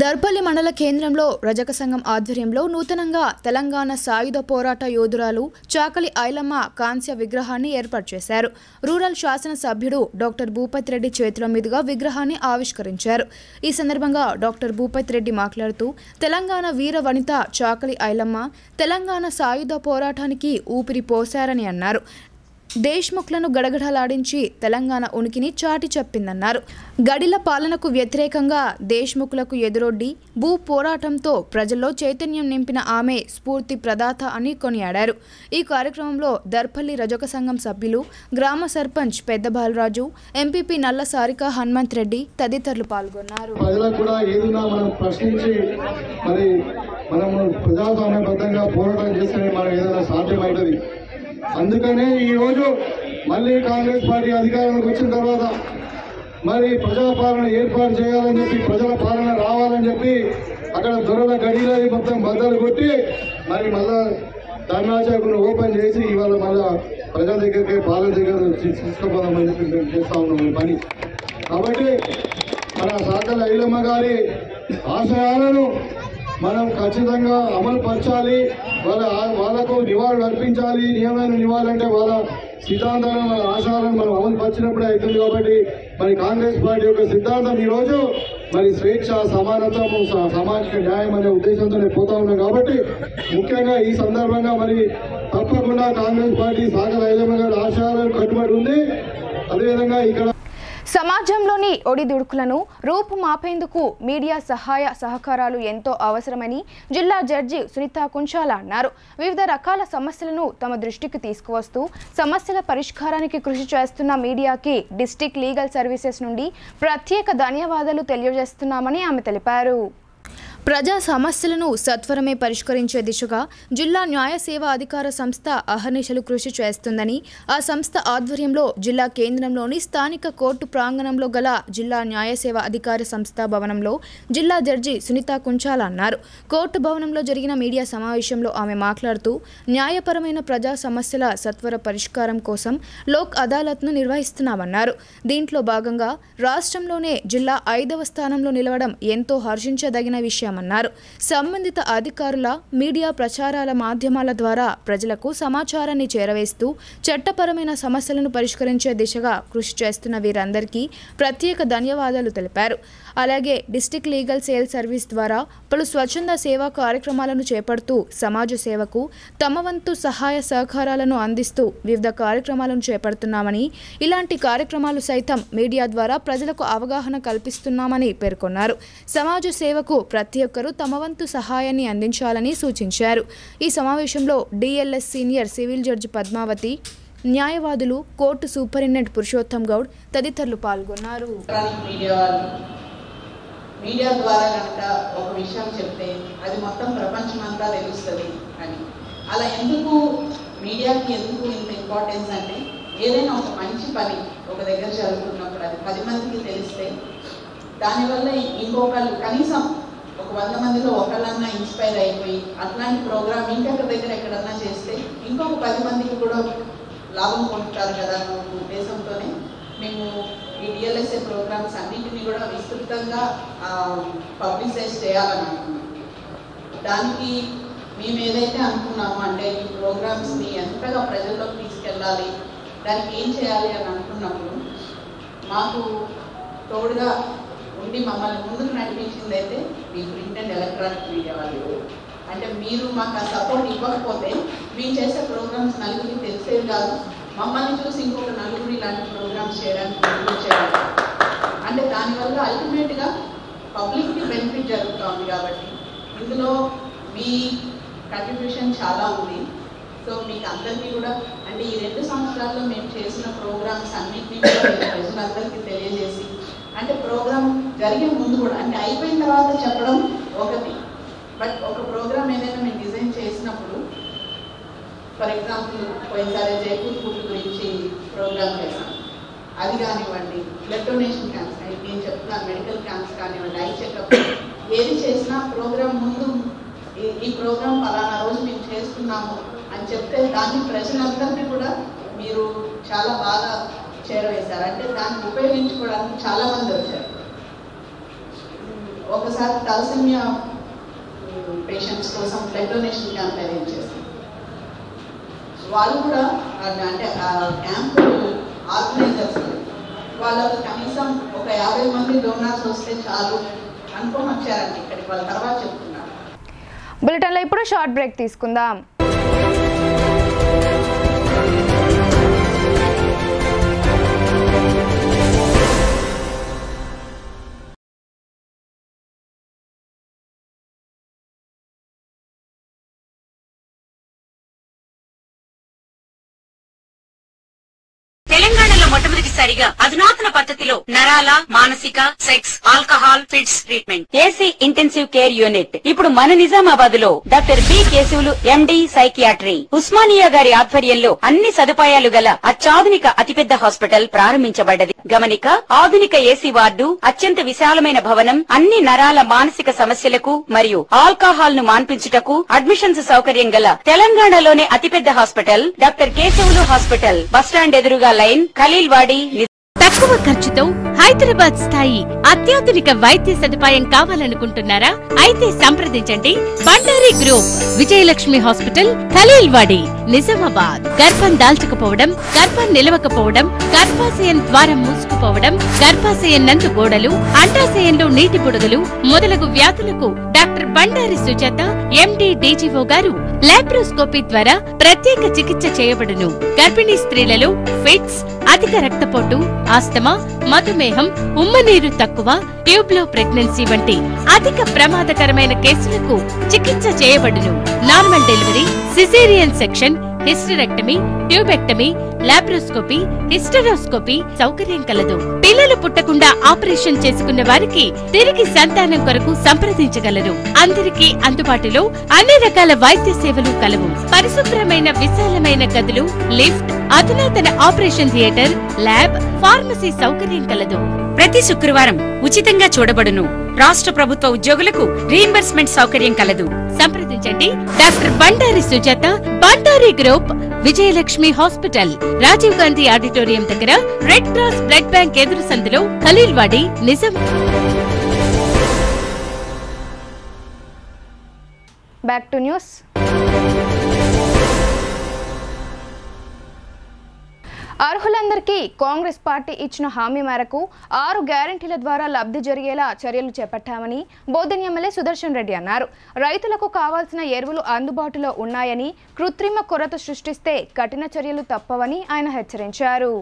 దర్పల్లి మండల కేంద్రంలో రజక సంఘం ఆధ్వర్యంలో నూతనంగా తెలంగాణ సాయుధ పోరాట యోధురాలు చాకలి ఐలమ్మ కాంస్య విగ్రహాన్ని ఏర్పాటు చేశారు. రూరల్ శాసనసభ్యుడు డాక్టర్ భూపతి రెడ్డి చేతుల మీదుగా విగ్రహాన్ని ఆవిష్కరించారు. ఈ సందర్భంగా డాక్టర్ భూపతి రెడ్డి మాట్లాడుతూ తెలంగాణ వీర వనిత చాకలి ఐలమ్మ తెలంగాణ సాయుధ పోరాటానికి ఊపిరి పోశారని అన్నారు. దేశ్ముఖ్లను గడగడలాడించి తెలంగాణ ఉనికిని చాటి చెప్పిందన్నారు. గడిల పాలనకు వ్యతిరేకంగా దేశ్ముఖ్లకు ఎదురొడ్డి భూ పోరాటంతో ప్రజల్లో చైతన్యం నింపిన ఆమె స్ఫూర్తి ప్రదాత అని కొనియాడారు. ఈ కార్యక్రమంలో దర్పల్లి రజక సంఘం సభ్యులు, గ్రామ సర్పంచ్ పెద్ద బాలరాజు, ఎంపీపీ నల్ల సారిక హనుమంత్ రెడ్డి తదితరులు పాల్గొన్నారు. ప్రజలకు కూడా ఏదైనా మనం ప్రశ్నించి మరి మనము ప్రజాస్వామ్యబద్ధంగా పోరాటం చేస్తే మనం ఏదైనా సాధ్యమవుతుంది. అందుకనే ఈరోజు మళ్ళీ కాంగ్రెస్ పార్టీ అధికారంలోకి వచ్చిన తర్వాత మరి ప్రజాపాలన ఏర్పాటు చేయాలని చెప్పి, ప్రజల పాలన రావాలని చెప్పి అక్కడ దొరల గడిలో మొత్తం బద్దలు కొట్టి మరి మళ్ళా ధర్నాచకులు ఓపెన్ చేసి ఇవాళ మళ్ళా ప్రజల దగ్గరికి పాలన దగ్గర తీసుకుపోదామని చెప్పి చేస్తా ఉన్నాం ఈ పని. కాబట్టి మన చాకలి ఐలమ్మ గారి ఆశయాలను మనం ఖచ్చితంగా అమలు పరచాలి. వాళ్ళకు నివాళులు అర్పించాలి. ఏమైనా నివాళులంటే వాళ్ళ సిద్ధాంతాలను, వాళ్ళ ఆశయాలను మనం అమలు పరిచినప్పుడే అవుతుంది. కాబట్టి మరి కాంగ్రెస్ పార్టీ యొక్క సిద్ధాంతం ఈరోజు మరి స్వేచ్ఛ, సమానత్వము, సామాజిక న్యాయం అనే ఉద్దేశంతోనే పోతా ఉన్నాం. కాబట్టి ముఖ్యంగా ఈ సందర్భంగా మరి తప్పకుండా కాంగ్రెస్ పార్టీ చాకలి ఐలమ్మ గారి ఆశయాలను కట్టుబడి ఉంది. అదేవిధంగా ఇక్కడ సమాజంలోని ఒడిదుడుకులను రూపుమాపేందుకు మీడియా సహాయ సహకారాలు ఎంతో అవసరమని జిల్లా జడ్జి సునీత కుంచాల అన్నారు. వివిధ రకాల సమస్యలను తమ దృష్టికి తీసుకువస్తూ సమస్యల పరిష్కారానికి కృషి చేస్తున్న మీడియాకి డిస్ట్రిక్ట్ లీగల్ సర్వీసెస్ నుండి ప్రత్యేక ధన్యవాదాలు తెలియజేస్తున్నామని ఆమె తెలిపారు. ప్రజా సమస్యలను సత్వరమే పరిష్కరించే దిశగా జిల్లా న్యాయ సేవా అధికార సంస్థ అహర్నిశలు కృషి చేస్తుందని, ఆ సంస్థ ఆధ్వర్యంలో జిల్లా కేంద్రంలోని స్థానిక కోర్టు ప్రాంగణంలో గల జిల్లా న్యాయ సేవా అధికార సంస్థ భవనంలో జిల్లా జడ్జి సునీత కుంచాల అన్నారు. కోర్టు భవనంలో జరిగిన మీడియా సమావేశంలో ఆమె మాట్లాడుతూ న్యాయపరమైన ప్రజా సమస్యల సత్వర పరిష్కారం కోసం లోక్ అదాలత్ను నిర్వహిస్తున్నామన్నారు. దీంట్లో భాగంగా రాష్ట్రంలోనే జిల్లా 5వ స్థానంలో నిలవడం ఎంతో హర్షించదగిన విషయం చేస్తామన్నారు. సంబంధిత అధికారుల మీడియా ప్రచారాల మాధ్యమాల ద్వారా ప్రజలకు సమాచారాన్ని చేరవేస్తూ చట్టపరమైన సమస్యలను పరిష్కరించే దిశగా కృషి చేస్తున్న వీరందరికీ ప్రత్యేక ధన్యవాదాలు తెలిపారు. అలాగే డిస్ట్రిక్ట్ లీగల్ సేల్ సర్వీస్ ద్వారా పలు స్వచ్ఛంద సేవా కార్యక్రమాలను చేపడుతూ సమాజ సేవకు తమ వంతు సహాయ సహకారాలను అందిస్తూ వివిధ కార్యక్రమాలను చేపడుతున్నామని, ఇలాంటి కార్యక్రమాలు సైతం మీడియా ద్వారా ప్రజలకు అవగాహన కల్పిస్తున్నామని పేర్కొన్నారు. సమాజ సేవకు ప్రతి ఒక్కరూ తమ వంతు సహాయాన్ని అందించాలని సూచించారు. ఈ సమావేశంలో DLS senior civil judge Padmavathi, న్యాయవాదులు, కోర్టు సూపరింటెండెంట్ పురుషోత్తం గౌడ్ తదితరులు పాల్గొన్నారు. మీడియా ద్వారా కనుక ఒక విషయం చెప్తే అది మొత్తం ప్రపంచమంతా తెలుస్తుంది అని. అలా ఎందుకు మీడియాకి ఎందుకు ఇంత ఇంపార్టెన్స్ అంటే, ఏదైనా ఒక మంచి పని ఒక దగ్గర జరుగుతున్నప్పుడు అది 10 మందికి తెలిస్తే దానివల్ల ఇంకొకళ్ళు కనీసం ఒక 100 మందిలో ఒకళ్ళన్నా ఇన్స్పైర్ అయిపోయి అట్లాంటి ప్రోగ్రామ్ ఇంకొక దగ్గర ఎక్కడన్నా చేస్తే ఇంకొక 10 మందికి కూడా లాభం పొందుతారు కదా అన్న ఉద్దేశంతోనే మేము ఈ డిఎల్ఎస్ఏ ప్రోగ్రామ్స్ అన్నింటినీ కూడా విస్తృతంగా పబ్లిసైజ్ చేయాలని అనుకున్నాం. దానికి మేము ఏదైతే అనుకున్నామో అంటే ఈ ప్రోగ్రామ్స్ని ఎంతగా ప్రజల్లోకి తీసుకెళ్ళాలి, దానికి ఏం చేయాలి అని అనుకున్నప్పుడు మాకు తోడుగా ఉండి మమ్మల్ని ముందుకు నడిపించింది అయితే me print and electronic media వాళ్ళు. అంటే మీరు మాకు ఆ సపోర్ట్ ఇవ్వకపోతే మేము చేసే ప్రోగ్రామ్స్ నలుగురికి తెలిసేది కాదు, మమ్మల్ని చూసి ఇంకొక నలుగురు ఇలాంటి ప్రోగ్రామ్స్ చేయడానికి వచ్చేవాళ్ళు. అంటే దానివల్ల అల్టిమేట్గా పబ్లిక్కి బెనిఫిట్ జరుగుతుంది. కాబట్టి ఇందులో మీ కంట్రిబ్యూషన్ చాలా ఉంది. సో మీకు అందరికీ కూడా అంటే ఈ 2 సంవత్సరాల్లో మేము చేసిన ప్రోగ్రామ్స్ అన్నింటినీ కూడా ప్రజలందరికీ తెలియజేసి, అంటే ప్రోగ్రామ్ జరిగే ముందు కూడా అంటే అయిపోయిన తర్వాత చెప్పడం ఒకటి, బట్ ఒక ప్రోగ్రామ్ ఏదైనా మేము డిజైన్ చేసినప్పుడు, ఫర్ ఎగ్జాంపుల్ పోయినసారి జైపూర్ ఫుడ్ గురించి ప్రోగ్రామ్ చేశాం, అది కానివ్వండి, బ్లడ్ డొనేషన్ క్యాంప్స్, నేను చెప్తున్నాను మెడికల్ క్యాంప్స్ కానివ్వండి, ఐ చెకప్, ఏది చేసినా ప్రోగ్రామ్ ముందు ఈ ప్రోగ్రామ్ పలానా రోజు మేము చేస్తున్నాము అని చెప్తే దాన్ని ప్రజలందరినీ కూడా మీరు చాలా బాగా చేరవేశారు. అంటే దాన్ని ఉపయోగించుకోవడానికి చాలా మంది వచ్చారు. ఒకసారి తలసేమియా పేషెంట్స్ కోసం బ్లడ్ డొనేషన్ క్యాంప్ అరేంజ్ చేశారు. వాళ్ళు కూడా అంటే క్యాంప్ ఆర్గనైజర్స్ వాళ్ళకు కనీసం ఒక 50 మంది డోనర్స్ వస్తే చాలు అనుకొని వచ్చారండి ఇక్కడికి. వాళ్ళ తర్వాత చెప్తున్నారు. బులెటిన్లో ఇప్పుడు షార్ట్ బ్రేక్ తీసుకుందాం. తెలంగాణలో మొట్టమొదటిసారిగా అధునాతన పద్ధతిలో నరాల, మానసిక, sex, alcohol, fits treatment, AC intensive care unit ఇప్పుడు మన నిజామాబాద్ లో doctor B Keshavulu MD psychiatry, Osmania గారి ఆధ్వర్యంలో అన్ని సదుపాయాలు గల అత్యాధునిక అతిపెద్ద హాస్పిటల్ ప్రారంభించబడ్డది. గమనిక, ఆధునిక ఏసీ వార్డు, అత్యంత విశాలమైన భవనం, అన్ని నరాల మానసిక సమస్యలకు మరియు ఆల్కహాల్ ను మాన్పించుటకు అడ్మిషన్స్ సౌకర్యం గల తెలంగాణలోనే అతిపెద్ద hospital doctor Keshavulu hospital, bus stand ఎదురుగా లైన్, ఖలీల్వాడి. తక్కువ ఖర్చుతో హైదరాబాద్ స్థాయి అత్యాధునిక వైద్య సదుపాయం కావాలనుకుంటున్నారా? అయితే సంప్రదించండి బండారి గ్రూప్, విజయలక్ష్మి హాస్పిటల్, ఖలీల్వాడి, నిజామాబాద్. గర్భం దాల్చకపోవడం, గర్భం నిలవకపోవడం, గర్భాశయం ద్వారం మూసుకుపోవడం, గర్భాశయం నందు గోడలు, అండాశయంలో నీటి బుడగలు మొదలగు వ్యాధులకు డాక్టర్ బండారి సుజాత ఎండి డీజీఓ గారు లాప్రోస్కోపీ ద్వారా ప్రత్యేక చికిత్స చేయబడును. గర్భిణీ స్త్రీలలో ఫిట్స్, అధిక రక్తపోటు, ఆస్తమా, మధుమేహం, ఉమ్మనీరు తక్కువ, ట్యూబ్లో ప్రెగ్నెన్సీ వంటి అధిక ప్రమాదకరమైన కేసులకు చికిత్స చేయబడును. Normal delivery, caesarean section, hysterectomy, tubectomy, laparoscopy, hysteroscopy సౌకర్యం కలదు. పిల్లలు పుట్టకుండా ఆపరేషన్ చేసుకున్న వారికి తిరిగి సంతానం కొరకు సంప్రదించగలరు. అందరికీ అందుబాటులో అన్ని రకాల వైద్య సేవలు కలవు. పరిశుభ్రమైన విశాలమైన గదులు, లిఫ్ట్, అధునాతన ఆపరేషన్ థియేటర్, ల్యాబ్, ఫార్మసీ సౌకర్యం కలదు. ప్రతి శుక్రవారం ఉచితంగా చూడబడును. రాష్ట్ర ప్రభుత్వ ఉద్యోగులకు రీయింబర్స్మెంట్ సౌకర్యం కలదు. సంప్రదించండి doctor Bandari Sujatha, Bandari group, Vijayalakshmi hospital, Rajiv Gandhi auditorium దగ్గర, రెడ్ క్రాస్ బ్లడ్ బ్యాంక్ ఎదురు సందులో, ఖలీల్వాడి, నిజాం. తెలంగాణలో మొట్టమొదటిసారిగా అధునాతన పద్ధతిలో నరాల, మానసిక, sex, alcohol, fits treatment, AC intensive care unit ఇప్పుడు మన నిజామాబాద్ లో doctor B Keshavulu MD psychiatry, Osmania గారి ఆధ్వర్యంలో అన్ని సదుపాయాలు గల అత్యంత విశాలమైన భవనం, అన్ని నరాల మానసిక సమస్యలకు మరియు ఆల్కహాల్ ను మాన్పించుటకు అడ్మిషన్స్ సౌకర్యం గల తెలంగాణలోనే అతిపెద్ద hospital doctor Keshavulu hospital, bus stand ఎదురుగా లైన్, ఖలీల్వాడి. తక్కువ ఖర్చుతో హైదరాబాద్ స్థాయి అత్యాధునిక వైద్య సదుపాయం కావాలనుకుంటున్నారా? అయితే సంప్రదించండి బ్యాక్ టు న్యూస్. అర్హులందరికీ కాంగ్రెస్ పార్టీ ఇచ్చిన హామీ మేరకు 6 గ్యారంటీల ద్వారా లబ్ధి జరిగేలా చర్యలు చేపట్టామని బోధన్ ఎమ్మెల్యే సుదర్శన్ రెడ్డి అన్నారు. రైతులకు కావాల్సిన ఎరువులు అందుబాటులో ఉన్నాయని, కృత్రిమ కొరత సృష్టిస్తే కఠిన చర్యలు తప్పవని ఆయన హెచ్చరించారు.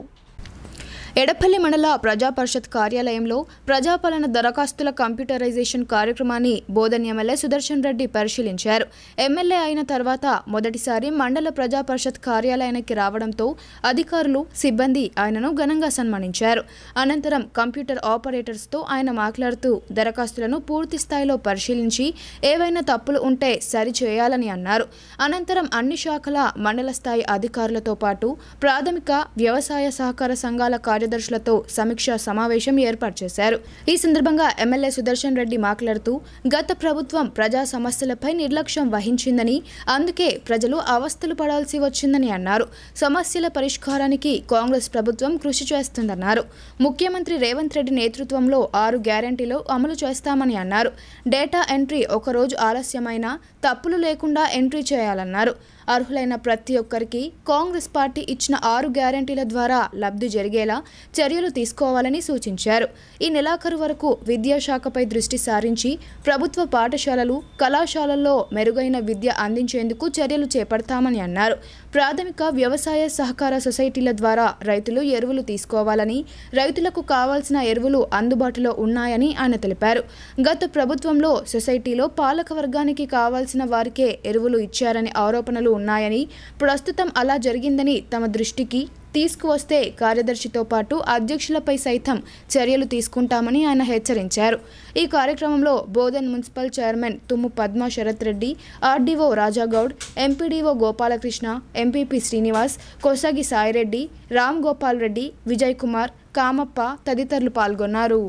ఎడపల్లి మండల ప్రజా పరిషత్ కార్యాలయంలో ప్రజాపాలన దరఖాస్తుల కంప్యూటరైజేషన్ కార్యక్రమాన్ని బోధన్ ఎమ్మెల్యే సుదర్శన్ రెడ్డి పరిశీలించారు. ఎమ్మెల్యే అయిన తర్వాత మొదటిసారి మండల ప్రజా పరిషత్ కార్యాలయానికి రావడంతో అధికారులు, సిబ్బంది ఆయనను ఘనంగా సన్మానించారు. అనంతరం కంప్యూటర్ ఆపరేటర్స్తో ఆయన మాట్లాడుతూ దరఖాస్తులను పూర్తి స్థాయిలో పరిశీలించి ఏవైనా తప్పులు ఉంటే సరిచేయాలని అన్నారు. అనంతరం అన్ని శాఖల మండల స్థాయి అధికారులతో పాటు ప్రాథమిక వ్యవసాయ సహకార సంఘాల కార్యదర్శులతో సమీక్షా సమావేశం ఏర్పాటు చేశారు. ఈ సందర్భంగా ఎమ్మెల్యే సుదర్శన్ రెడ్డి మాట్లాడుతూ గత ప్రభుత్వం ప్రజా సమస్యలపై నిర్లక్ష్యం వహించిందని, అందుకే ప్రజలు అవస్థలు పడాల్సి వచ్చిందని అన్నారు. సమస్యల పరిష్కారానికి కాంగ్రెస్ ప్రభుత్వం కృషి చేస్తుందన్నారు. ముఖ్యమంత్రి రేవంత్ రెడ్డి నేతృత్వంలో 6 గ్యారంటీలు అమలు చేస్తామని అన్నారు. డేటా ఎంట్రీ ఒకరోజు ఆలస్యమైనా తప్పులు లేకుండా ఎంట్రీ చేయాలన్నారు. అర్హులైన ప్రతి ఒక్కరికి కాంగ్రెస్ పార్టీ ఇచ్చిన 6 గ్యారంటీల ద్వారా లబ్ధి జరిగేలా చర్యలు తీసుకోవాలని సూచించారు. ఈ నెలాఖరు వరకు విద్యాశాఖపై దృష్టి సారించి ప్రభుత్వ పాఠశాలలు, కళాశాలల్లో మెరుగైన విద్య అందించేందుకు చర్యలు చేపడతామని అన్నారు. ప్రాథమిక వ్యవసాయ సహకార సొసైటీల ద్వారా రైతులు ఎరువులు తీసుకోవాలని, రైతులకు కావాల్సిన ఎరువులు అందుబాటులో ఉన్నాయని ఆయన తెలిపారు. గత ప్రభుత్వంలో సొసైటీలో పాలక వర్గానికి కావాల్సిన వారికే ఎరువులు ఇచ్చారని ఆరోపణలు ఉన్నాయని, ప్రస్తుతం అలా జరిగిందని తమ దృష్టికి తీసుకువస్తే కార్యదర్శితో పాటు అధ్యక్షులపై సైతం చర్యలు తీసుకుంటామని ఆయన హెచ్చరించారు. ఈ కార్యక్రమంలో Bodhan municipal chairman Thummu Padma Sharath Reddy, RDO Rajagoud, MPDO Gopalakrishna, MPP Srinivas, Kosagi Saireddy, Ram Gopal Reddy, Vijay Kumar, Kamappa తదితరులు పాల్గొన్నారు.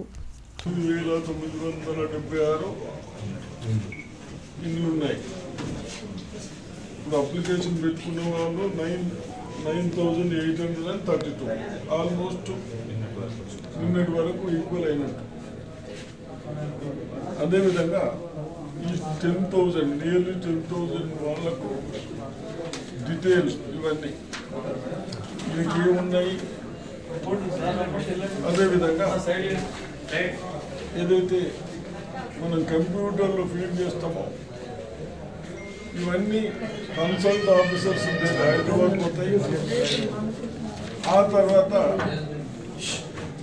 అప్లికేషన్ పెట్టుకున్న వాళ్ళు 9,832 ఆల్మోస్ట్ నిన్నటి వరకు ఈక్వల్ అయినట్టు. అదేవిధంగా ఈ 10,000 నియర్లీ 10,000 వాళ్ళకు డీటెయిల్స్ ఇవన్నీ మీకు ఏమున్నాయి. అదేవిధంగా ఏదైతే మనం కంప్యూటర్లో ఫీడ్ చేస్తామో ఇవన్నీ కన్సల్ట్ ఆఫీసర్స్ హైదరాబాద్ పోతాయి. ఆ తర్వాత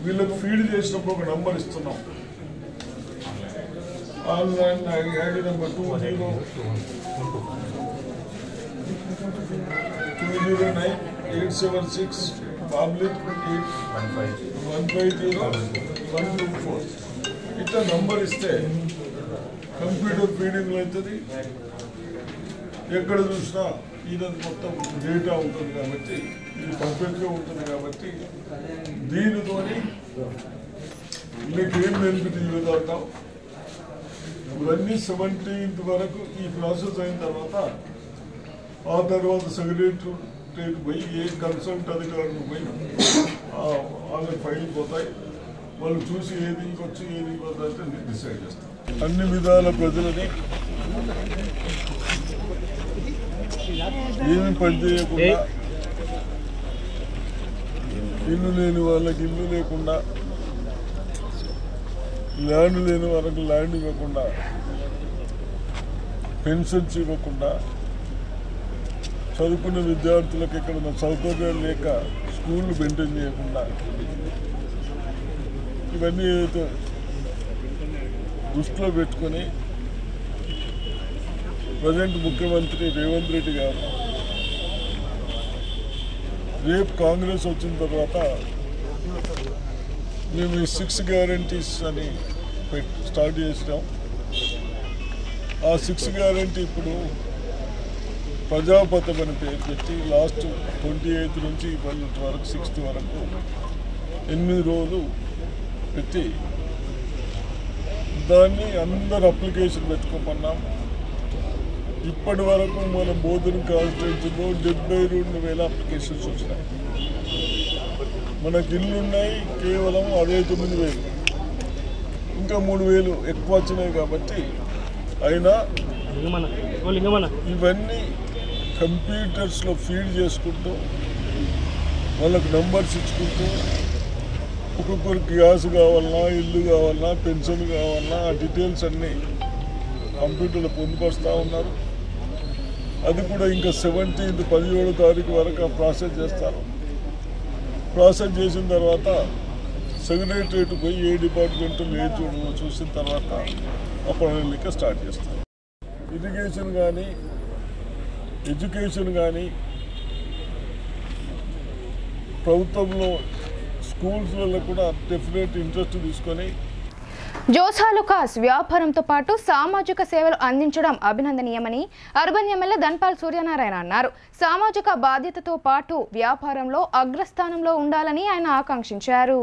వీళ్ళకి ఫీడ్ చేసినప్పుడు ఒక నంబర్ ఇస్తున్నాం. ఆన్లైన్ ఐడి నెంబర్ 209876 పబ్లిక్ 150 ఇట్లా నంబర్ ఇస్తే కంప్యూటర్ ఫీడింగ్ అవుతుంది. ఎక్కడ చూసినా ఇదంతా మొత్తం డేటా ఉంటుంది కాబట్టి ఇది పర్ఫెక్ట్గా ఉంటుంది కాబట్టి దీనితో మీకు ఏం బెనిఫిట్ ఇవ్వగలుగుతాం. ఇవన్నీ 17th వరకు ఈ ప్రాసెస్ అయిన తర్వాత ఆ తర్వాత సెక్రటరీ పోయి ఏ కన్సల్ట్ అధికారులు పోయి వాళ్ళ ఫైల్ పోతాయి. వాళ్ళు చూసి ఏది ఇంకొచ్చి ఏది ఇవ్వదంటే డిసైడ్ చేస్తాం. అన్ని విధాల ప్రజలని ఏమి పని చేయకుండా, ఇల్లు లేని వాళ్ళకి ఇల్లు లేకుండా, ల్యాండ్ లేని వాళ్ళకి ల్యాండ్ ఇవ్వకుండా, పెన్షన్స్ ఇవ్వకుండా, చదువుకున్న విద్యార్థులకు ఇక్కడ సౌకర్యాలు లేక స్కూళ్ళు మెయింటైన్ చేయకుండా, ఇవన్నీ ఏదైతే దృష్టిలో పెట్టుకొని ప్రజెంట్ ముఖ్యమంత్రి రేవంత్ రెడ్డి గారు రేపు కాంగ్రెస్ వచ్చిన తర్వాత మేము ఈ 6 గ్యారంటీస్ అని స్టార్ట్ చేసినాం. ఆ 6 గ్యారంటీ ఇప్పుడు ప్రజాపథం అని పేరు పెట్టి లాస్ట్ 28 నుంచి ఇప్పటి వరకు 6th వరకు 8 రోజులు పెట్టి దాన్ని అందరు అప్లికేషన్ పెట్టుకోమన్నాం. ఇప్పటి వరకు మన బోధన్ కాన్స్టిట్యూన్సీలో 72,000 అప్లికేషన్స్ వచ్చినాయి. మనకి ఇల్లు ఉన్నాయి కేవలం 69,000, ఇంకా 3,000 ఎక్కువ వచ్చినాయి. కాబట్టి అయినా ఇవన్నీ కంప్యూటర్స్లో ఫీడ్ చేసుకుంటూ వాళ్ళకు నంబర్స్ ఇచ్చుకుంటూ ఒక్కొక్కరికి గ్యాస్ కావాలన్నా, ఇల్లు కావాలన్నా, పెన్షన్ కావాలన్నా ఆ డీటెయిల్స్ అన్నీ కంప్యూటర్లో పొందుపరుస్తూ ఉన్నారు. అది కూడా ఇంకా 17th 17వ తారీఖు వరకు ప్రాసెస్ చేస్తారు. ప్రాసెస్ చేసిన తర్వాత సెక్రటరియట్ పోయి ఏ డిపార్ట్మెంట్ లేదు చూసిన తర్వాత అప్పుడు స్టార్ట్ చేస్తారు. ఇరిగేషన్ కానీ, ఎడ్యుకేషన్ కానీ, ప్రభుత్వంలో స్కూల్స్లలో కూడా డెఫినెట్ ఇంట్రెస్ట్ తీసుకొని జోసాలుకాస్ వ్యాపారంతో పాటు సామాజిక సేవలు అందించడం అభినందనీయమని అర్బన్ ఎమ్మెల్యే ధన్పాల్ సూర్యనారాయణ అన్నారు. సామాజిక బాధ్యతతో పాటు వ్యాపారంలో అగ్రస్థానంలో ఉండాలని ఆయన ఆకాంక్షించారు.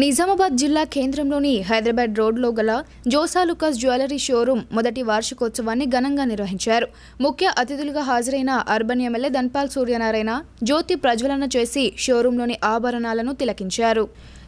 నిజామాబాద్ జిల్లా కేంద్రంలోని హైదరాబాద్ రోడ్లో గల జోసాలుకాస్ జ్యువెలరీ షోరూం మొదటి వార్షికోత్సవాన్ని ఘనంగా నిర్వహించారు. ముఖ్య అతిథులుగా హాజరైన అర్బన్ ఎమ్మెల్యే ధన్పాల్ సూర్యనారాయణ జ్యోతి ప్రజ్వలన చేసి షోరూంలోని ఆభరణాలను తిలకించారు.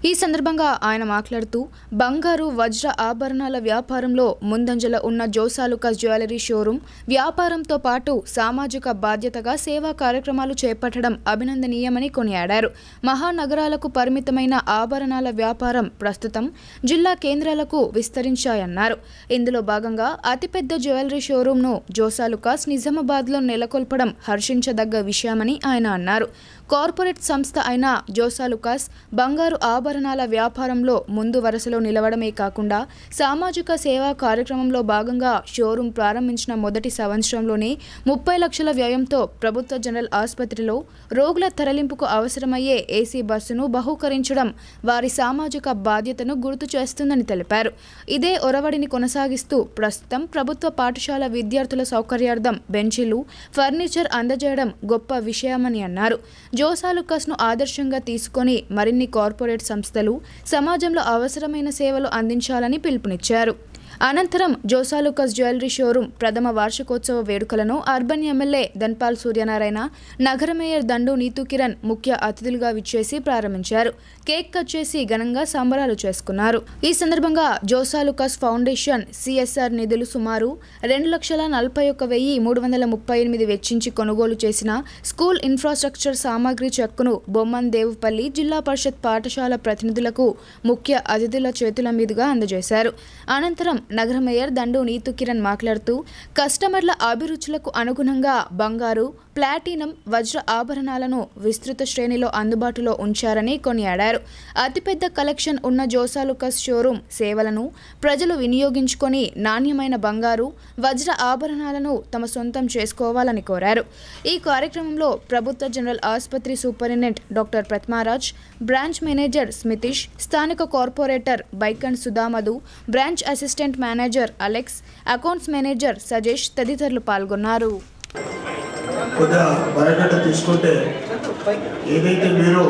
ఈ సందర్భంగా ఆయన మాట్లాడుతూ బంగారు, వజ్ర ఆభరణాల వ్యాపారంలో ముందంజలో ఉన్న జోసాలుకాస్ జ్యువెలరీ షోరూం వ్యాపారంతో పాటు సామాజిక బాధ్యతగా సేవా కార్యక్రమాలు చేపట్టడం అభినందనీయమని కొనియాడారు. మహానగరాలకు పరిమితమైన ఆభరణాల వ్యాపారం ప్రస్తుతం జిల్లా కేంద్రాలకు విస్తరించాయన్నారు. ఇందులో భాగంగా అతిపెద్ద జ్యువెలరీ షోరూంను జోసాలుకాస్ నిజామాబాద్లో నెలకొల్పడం హర్షించదగ్గ విషయమని ఆయన అన్నారు. కార్పొరేట్ సంస్థ అయిన జోసాలుకాస్ బంగారు ఆభరణాల వ్యాపారంలో ముందు వరుసలో నిలవడమే కాకుండా సామాజిక సేవా కార్యక్రమంలో భాగంగా షోరూం ప్రారంభించిన మొదటి సంవత్సరంలోనే 30 లక్షల వ్యయంతో ప్రభుత్వ జనరల్ ఆసుపత్రిలో రోగుల తరలింపుకు అవసరమయ్యే ఏసీ బస్సును బహూకరించడం వారి సామాజిక బాధ్యతను గుర్తు చేస్తుందని తెలిపారు. ఇదే ఒరవడిని కొనసాగిస్తూ ప్రస్తుతం ప్రభుత్వ పాఠశాల విద్యార్థుల సౌకర్యార్థం బెంచీలు, ఫర్నిచర్ అందజేయడం గొప్ప విషయమని అన్నారు. జోసాలుకాస్ను ఆదర్శంగా తీసుకొని మరిన్ని కార్పొరేట్ సంస్థలు సమాజంలో అవసరమైన సేవలు అందించాలని పిలుపునిచ్చారు. అనంతరం జోసాలుకాస్ జ్యువెలరీ షోరూం ప్రథమ వార్షికోత్సవ వేడుకలను అర్బన్ ఎమ్మెల్యే ధన్పాల్ సూర్యనారాయణ, నగర మేయర్ దండు నీతూ కిరణ్ ముఖ్య అతిథులుగా విచ్చేసి ప్రారంభించారు. కేక్ కట్ చేసి ఘనంగా సంబరాలు చేసుకున్నారు. ఈ సందర్భంగా జోసాలుకాస్ ఫౌండేషన్ సిఎస్ఆర్ నిధులు సుమారు 2,41,338 వెచ్చించి కొనుగోలు చేసిన స్కూల్ ఇన్ఫ్రాస్ట్రక్చర్ సామాగ్రి చెక్కును బొమ్మన్దేవుపల్లి జిల్లా పరిషత్ పాఠశాల ప్రతినిధులకు ముఖ్య అతిథుల చేతుల మీదుగా అందజేశారు. అనంతరం నగర మేయర్ దండు నీతూ కిరణ్ మాట్లాడుతూ కస్టమర్ల అభిరుచులకు అనుగుణంగా బంగారు, ప్లాటినం, వజ్ర ఆభరణాలను విస్తృత శ్రేణిలో అందుబాటులో ఉంచారని కొనియాడారు. అతిపెద్ద కలెక్షన్ ఉన్న జోసాలుకాస్ షోరూం సేవలను ప్రజలు వినియోగించుకొని నాణ్యమైన బంగారు, వజ్ర ఆభరణాలను తమ సొంతం చేసుకోవాలని కోరారు. ఈ కార్యక్రమంలో ప్రభుత్వ జనరల్ ఆసుపత్రి superintendent doctor Pratimaraj, branch manager Smithish, స్థానిక corporator Baikand Sudhamadhu, branch assistant manager Alex, accounts manager Sajesh తదితరులు పాల్గొన్నారు. కొద్దిగా బరకట్ట తీసుకుంటే ఏదైతే మీరు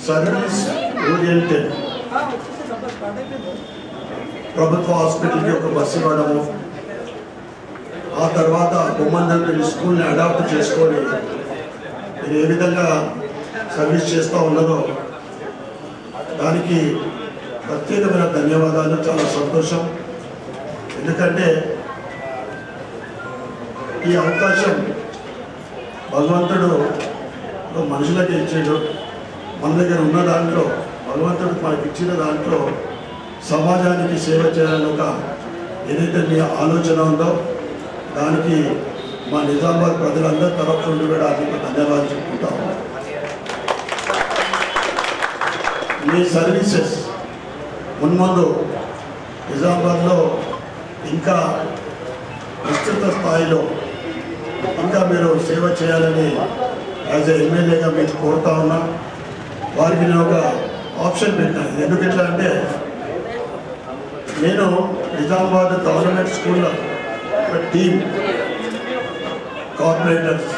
సర్వీస్ ఓరియంటెడ్ ప్రభుత్వ హాస్పిటల్కి ఒక బస్సు ఇవ్వడము, ఆ తర్వాత బొమ్మన్దేవుపల్లి స్కూల్ని అడాప్ట్ చేసుకొని మీరు ఏ విధంగా సర్వీస్ చేస్తూ ఉన్నదో దానికి ప్రత్యేకమైన ధన్యవాదాలు. చాలా సంతోషం. ఎందుకంటే ఈ అవకాశం భగవంతుడు మనుషులకి ఇచ్చాడు. మన దగ్గర ఉన్న దాంట్లో భగవంతుడు మనకి ఇచ్చిన దాంట్లో సమాజానికి సేవ చేయాలని ఒక ఏదైతే మీ ఆలోచన ఉందో దానికి మా నిజామాబాద్ ప్రజలందరి తరఫు నుండి కూడా మీకు ధన్యవాదాలు చెప్పుకుంటా ఉన్నాం. మీ సర్వీసెస్ మున్ముందు నిజామాబాద్లో ఇంకా విస్తృత స్థాయిలో ఇంకా మీరు సేవ చేయాలని యాజ్ ఎ ఎమ్మెల్యేగా మీకు కోరుతా ఉన్నా. వారికి నేను ఒక ఆప్షన్ పెట్టాను. ఎందుకు ఎట్లా అంటే నేను నిజామాబాద్ గవర్నమెంట్ స్కూల్లో ఒక టీమ్ కార్పొరేటర్స్,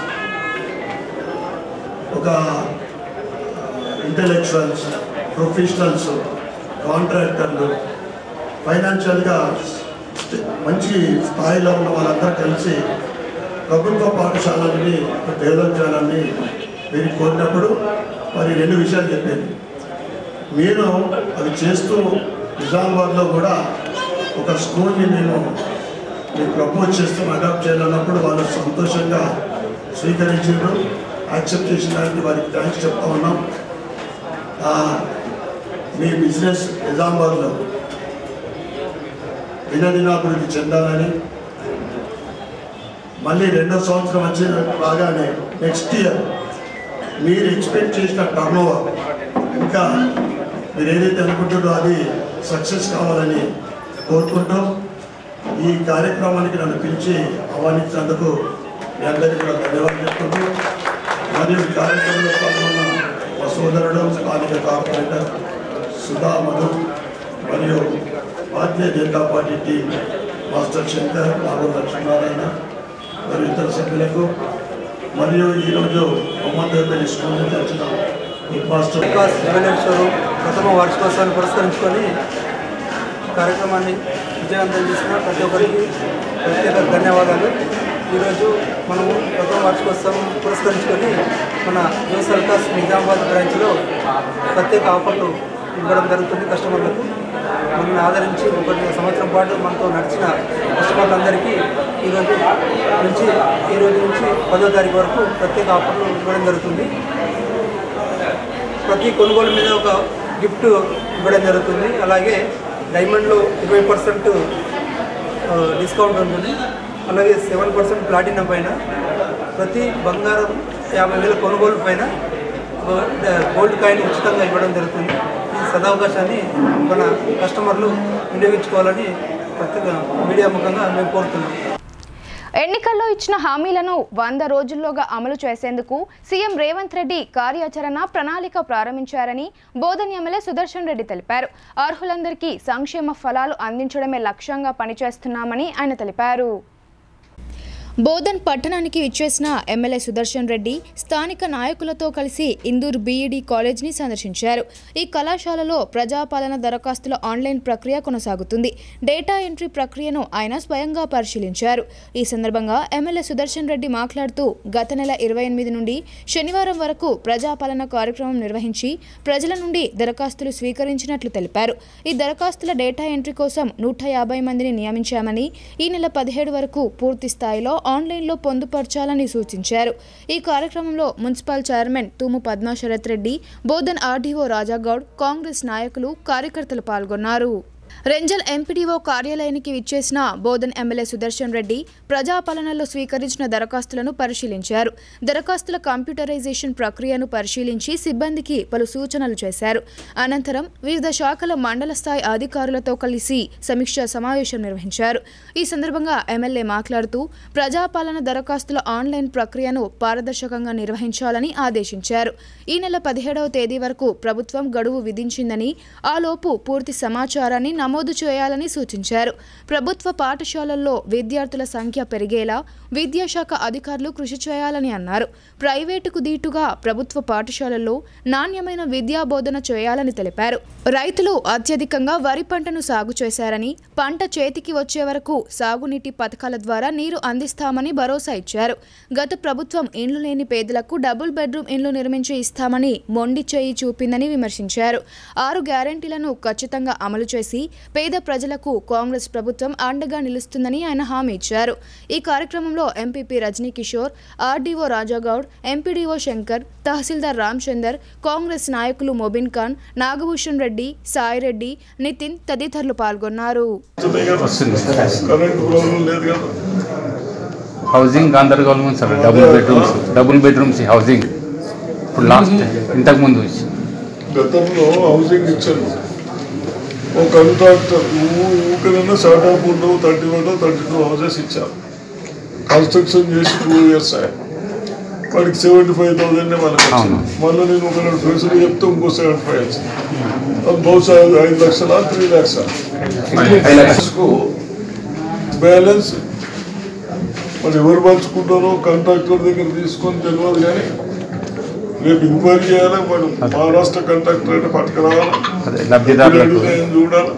ఒక ఇంటలెక్చువల్స్, ప్రొఫెషనల్స్, కాంట్రాక్టర్లు, ఫైనాన్షియల్గా మంచి స్థాయిలో ఉన్న వాళ్ళందరూ కలిసి ప్రభుత్వ పాఠశాలని డెవలప్ చేయాలని మీరు కోరినప్పుడు మరి 2 విషయాలు చెప్పాను. మీరు అవి చేస్తూ నిజామాబాద్లో కూడా ఒక స్కూల్ని మేము మీరు ప్రపోజ్ చేస్తాం అడాప్ట్ చేయాలన్నప్పుడు వాళ్ళు సంతోషంగా స్వీకరించారు, యాక్సెప్ట్ చేసిన దానికి వారికి థ్యాంక్స్ చెప్తా ఉన్నాం. మీ బిజినెస్ నిజామాబాద్లో దినదినాభివృద్ధి చెందాలని, మళ్ళీ 2వ సంవత్సరం వచ్చిన బాగానే నెక్స్ట్ ఇయర్ మీరు ఎక్స్పెక్ట్ చేసిన టర్నోవర్ ఇంకా మీరు ఏదైతే అనుకుంటారో అది సక్సెస్ కావాలని కోరుకుంటాం. ఈ కార్యక్రమానికి నన్ను పిలిచి ఆహ్వానించినందుకు మీ అందరికీ కూడా ధన్యవాదాలు చెప్తున్నాం. మరియు ఈ కార్యక్రమంలో పాల్గొన్న మా సోదరుడు స్థానిక కార్పొరేటర్ సుధా మధు మరియు Bharatiya Janata party team master Shankar, Nagur Lakshminarayana మరియు ఇతర సభ్యులకు, మరియు ఈరోజు బొమ్మపల్లి స్కూల్ నుంచి వచ్చిన హెడ్ మాస్టర్ ప్రథమ వార్షికోత్సవాన్ని పురస్కరించుకొని కార్యక్రమాన్ని విజయవంతం చేసిన ప్రతి ఒక్కరికి ప్రత్యేక ధన్యవాదాలు. ఈరోజు మనము ప్రథమ వార్షికోత్సవం పురస్కరించుకొని మన న్యూ సర్కాస్ నిజామాబాద్ బ్రాంచ్లో ప్రత్యేక ఆఫర్లు ఇవ్వడం జరుగుతుంది కస్టమర్లకు. మనల్ని ఆదరించి 1 సంవత్సరం పాటు మనతో నడిచిన కస్టమర్లందరికీ ఈరోజు నుంచి 10వ తారీఖు వరకు ప్రత్యేక ఆఫర్లు ఇవ్వడం జరుగుతుంది. ప్రతి కొనుగోలు మీద ఒక గిఫ్ట్ ఇవ్వడం జరుగుతుంది. అలాగే డైమండ్లో 20% డిస్కౌంట్ ఉంటుంది. అలాగే 7% ప్లాటినం పైన, ప్రతి బంగారం 50,000 కొనుగోలు పైన గోల్డ్ కాయిన్ ఉచితంగా ఇవ్వడం జరుగుతుంది. ఈ సదవకాశాన్ని మన కస్టమర్లు వినియోగించుకోవాలని ప్రత్యేక మీడియా ముఖంగా మేము కోరుతున్నాం. ఎన్నికల్లో ఇచ్చిన హామీలను 100 రోజుల్లోగా అమలు చేసేందుకు సీఎం రేవంత్ రెడ్డి కార్యాచరణ ప్రణాళిక ప్రారంభించారని బోధన్ ఎమ్మెల్యే సుదర్శన్ రెడ్డి తెలిపారు. అర్హులందరికీ సంక్షేమ ఫలాలు అందించడమే లక్ష్యంగా పనిచేస్తున్నామని ఆయన తెలిపారు. బోధన్ పట్టణానికి విచ్చేసిన ఎమ్మెల్యే సుదర్శన్ రెడ్డి స్థానిక నాయకులతో కలిసి ఇందూర్ బీఈడీ కాలేజ్ని సందర్శించారు. ఈ కళాశాలలో ప్రజాపాలన దరఖాస్తుల ఆన్లైన్ ప్రక్రియ కొనసాగుతుంది. డేటా ఎంట్రీ ప్రక్రియను ఆయన స్వయంగా పరిశీలించారు. ఈ సందర్భంగా ఎమ్మెల్యే సుదర్శన్ రెడ్డి మాట్లాడుతూ గత నెల 28 నుండి శనివారం వరకు ప్రజాపాలన కార్యక్రమం నిర్వహించి ప్రజల నుండి దరఖాస్తులు స్వీకరించినట్లు తెలిపారు. ఈ దరఖాస్తుల డేటా ఎంట్రీ కోసం 150 మందిని నియమించామని, ఈ నెల 17 వరకు పూర్తి స్థాయిలో ఆన్లైన్లో పొందుపరచాలని సూచించారు. ఈ కార్యక్రమంలో మున్సిపల్ చైర్మన్ తూము పద్మా శరత్ రెడ్డి, బోధన్ ఆర్డీఓ రాజాగౌడ్, కాంగ్రెస్ నాయకులు, కార్యకర్తలు పాల్గొన్నారు. రెంజల్ ఎంపీడీఓ కార్యాలయానికి విచ్చేసిన బోధన్ ఎమ్మెల్యే సుదర్శన్ రెడ్డి ప్రజాపాలనలో స్వీకరించిన దరఖాస్తులను పరిశీలించారు. దరఖాస్తుల కంప్యూటరైజేషన్ ప్రక్రియను పరిశీలించి సిబ్బందికి పలు సూచనలు చేశారు. అనంతరం వివిధ శాఖల మండల స్థాయి అధికారులతో కలిసి సమీక్షా సమావేశం నిర్వహించారు. ఈ సందర్భంగా ఎమ్మెల్యే మాట్లాడుతూ ప్రజాపాలన దరఖాస్తుల ఆన్లైన్ ప్రక్రియను పారదర్శకంగా నిర్వహించాలని ఆదేశించారు. ఈ నెల 17వ తేదీ వరకు ప్రభుత్వం గడువు విధించిందని, ఆలోపు పూర్తి సమాచారాన్ని నమోదు చేయాలని సూచించారు. ప్రభుత్వ పాఠశాలల్లో విద్యార్థుల సంఖ్య పెరిగేలా విద్యాశాఖ అధికారులు కృషి చేయాలని అన్నారు. ప్రైవేటుకు దీటుగా ప్రభుత్వ పాఠశాలల్లో నాణ్యమైన విద్యా బోధన చేయాలని తెలిపారు. రైతులు అత్యధికంగా వరి పంటను సాగు చేశారని, పంట చేతికి వచ్చే వరకు సాగునీటి పథకాల ద్వారా నీరు అందిస్తామని భరోసా ఇచ్చారు. గత ప్రభుత్వం ఇండ్లు లేని పేదలకు డబుల్ బెడ్రూమ్ ఇండ్లు నిర్మించి ఇస్తామని మొండి చేయి చూపిందని విమర్శించారు. 6 గ్యారెంటీలను ఖచ్చితంగా అమలు చేసి పేద ప్రజలకు కాంగ్రెస్ ప్రభుత్వం అండగా నిలుస్తుందని ఆయన హామీ ఇచ్చారు. ఈ కార్యక్రమంలో MPP Rajani Kishore, RDO Rajagoud, MPDO Shankar, tahsildar Ramachandar, Congress నాయకులు మొబిన్ ఖాన్, నాగభూషణ్ రెడ్డి, సాయి రెడ్డి, నితిన్ తదితరులు పాల్గొన్నారు. హౌసింగ్ గందరగోళం సార్, డబుల్ బెడ్రూమ్స్ హౌసింగ్ ఇప్పుడు లాస్ట్ ఇంతకు ముందు గతంలో హౌసింగ్ ఇచ్చారు. ఒక కాంట్రాక్టర్ ఊరికైనా స్టార్ట్అప్ ఉండవు 31 or 32 హౌసెస్ ఇచ్చారు. కన్స్ట్రక్షన్ చేసి 2 years వాడికి 75,000 మనకు వచ్చింది. మళ్ళీ నేను ఒక 2 పైసలు చెప్తే ఇంకో 75 వచ్చింది. బహుశా 5 లక్షల 3 లక్షలు బ్యాలెన్స్ మరి ఎవరు పంచుకుంటారో కాంట్రాక్టర్ దగ్గర తీసుకొని తెలియదు. కానీ రేపు ఎంక్వైరీ చేయాలి. వాడు మహారాష్ట్ర కాంట్రాక్టర్ అంటే పట్టుకురావాలి, చూడాలి.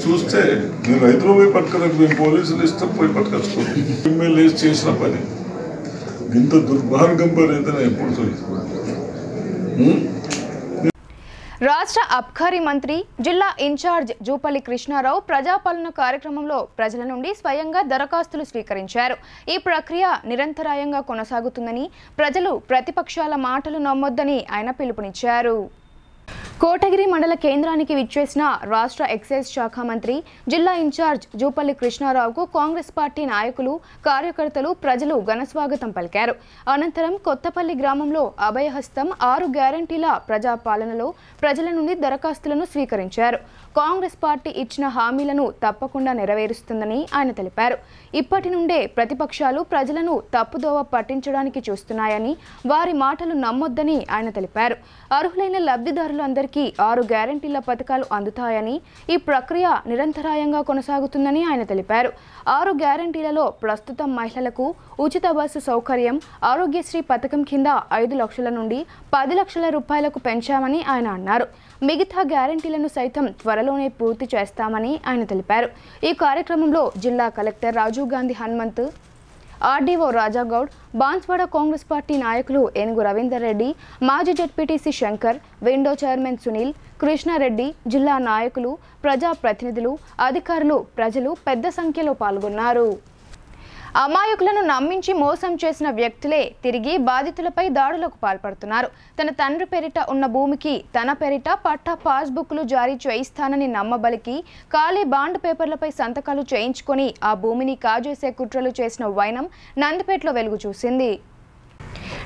చూస్తే నేను రైతులు పోయి పట్టుకురా, మేము పోలీసులు ఇస్తాం పోయి పట్టుకొచ్చుకోండి. ఎమ్మెల్యే చేసిన పని ఇంత దుర్మార్గం పని అయితే నేను ఎప్పుడు చూసి. రాష్ట్ర అబ్కారీ మంత్రి జిల్లా ఇన్ఛార్జ్ జూపల్లి కృష్ణారావు ప్రజాపాలన కార్యక్రమంలో ప్రజల నుండి స్వయంగా దరఖాస్తులు స్వీకరించారు. ఈ ప్రక్రియ నిరంతరాయంగా కొనసాగుతుందని, ప్రజలు ప్రతిపక్షాల మాటలు నమ్మొద్దని ఆయన పిలుపునిచ్చారు. కోటగిరి మండల కేంద్రానికి విచ్చేసిన రాష్ట్ర ఎక్సైజ్ శాఖ మంత్రి జిల్లా ఇన్ఛార్జ్ జూపల్లి కృష్ణారావుకు కాంగ్రెస్ పార్టీ నాయకులు, కార్యకర్తలు, ప్రజలు ఘనస్వాగతం పలికారు. అనంతరం కొత్తపల్లి గ్రామంలో అభయహస్తం 6 గ్యారంటీల ప్రజాపాలనలో ప్రజల నుండి దరఖాస్తులను స్వీకరించారు. కాంగ్రెస్ పార్టీ ఇచ్చిన హామీలను తప్పకుండా నెరవేరుస్తుందని ఆయన తెలిపారు. ఇప్పటి నుండే ప్రతిపక్షాలు ప్రజలను తప్పుదోవ పట్టించడానికి చూస్తున్నాయని, వారి మాటలు నమ్మొద్దని ఆయన తెలిపారు. అర్హులైన లబ్ధిదారులందరికీ 6 గ్యారంటీల పథకాలు అందుతాయని, ఈ ప్రక్రియ నిరంతరాయంగా కొనసాగుతుందని ఆయన తెలిపారు. 6 గ్యారంటీలలో ప్రస్తుతం మహిళలకు ఉచిత బస్సు సౌకర్యం, ఆరోగ్యశ్రీ పథకం కింద 5 లక్షల నుండి 10 లక్షల రూపాయలకు పెంచామని ఆయన అన్నారు. మిగతా గ్యారంటీలను సైతం త్వరలోనే పూర్తి చేస్తామని ఆయన తెలిపారు. ఈ కార్యక్రమంలో జిల్లా collector Rajiv Gandhi Hanumanth, RDO Rajagoud, Banswada Congress party నాయకులు ఏనుగు రవీందర్ రెడ్డి, మాజీ ZPTC Shankar, window chairman Sunil, Krishna Reddy, జిల్లా నాయకులు, ప్రజాప్రతినిధులు, అధికారులు, ప్రజలు పెద్ద సంఖ్యలో పాల్గొన్నారు. అమాయకులను నమ్మించి మోసం చేసిన వ్యక్తులే తిరిగి బాధితులపై దాడులకు పాల్పడుతున్నారు. తన తండ్రి పేరిట ఉన్న భూమికి తన పేరిట పట్టా పాస్బుక్లు జారీ చేయిస్తానని నమ్మబలికి ఖాళీ బాండ్ పేపర్లపై సంతకాలు చేయించుకొని ఆ భూమిని కాజేసే కుట్రలు చేసిన వైనం నందిపేటలో వెలుగు చూసింది.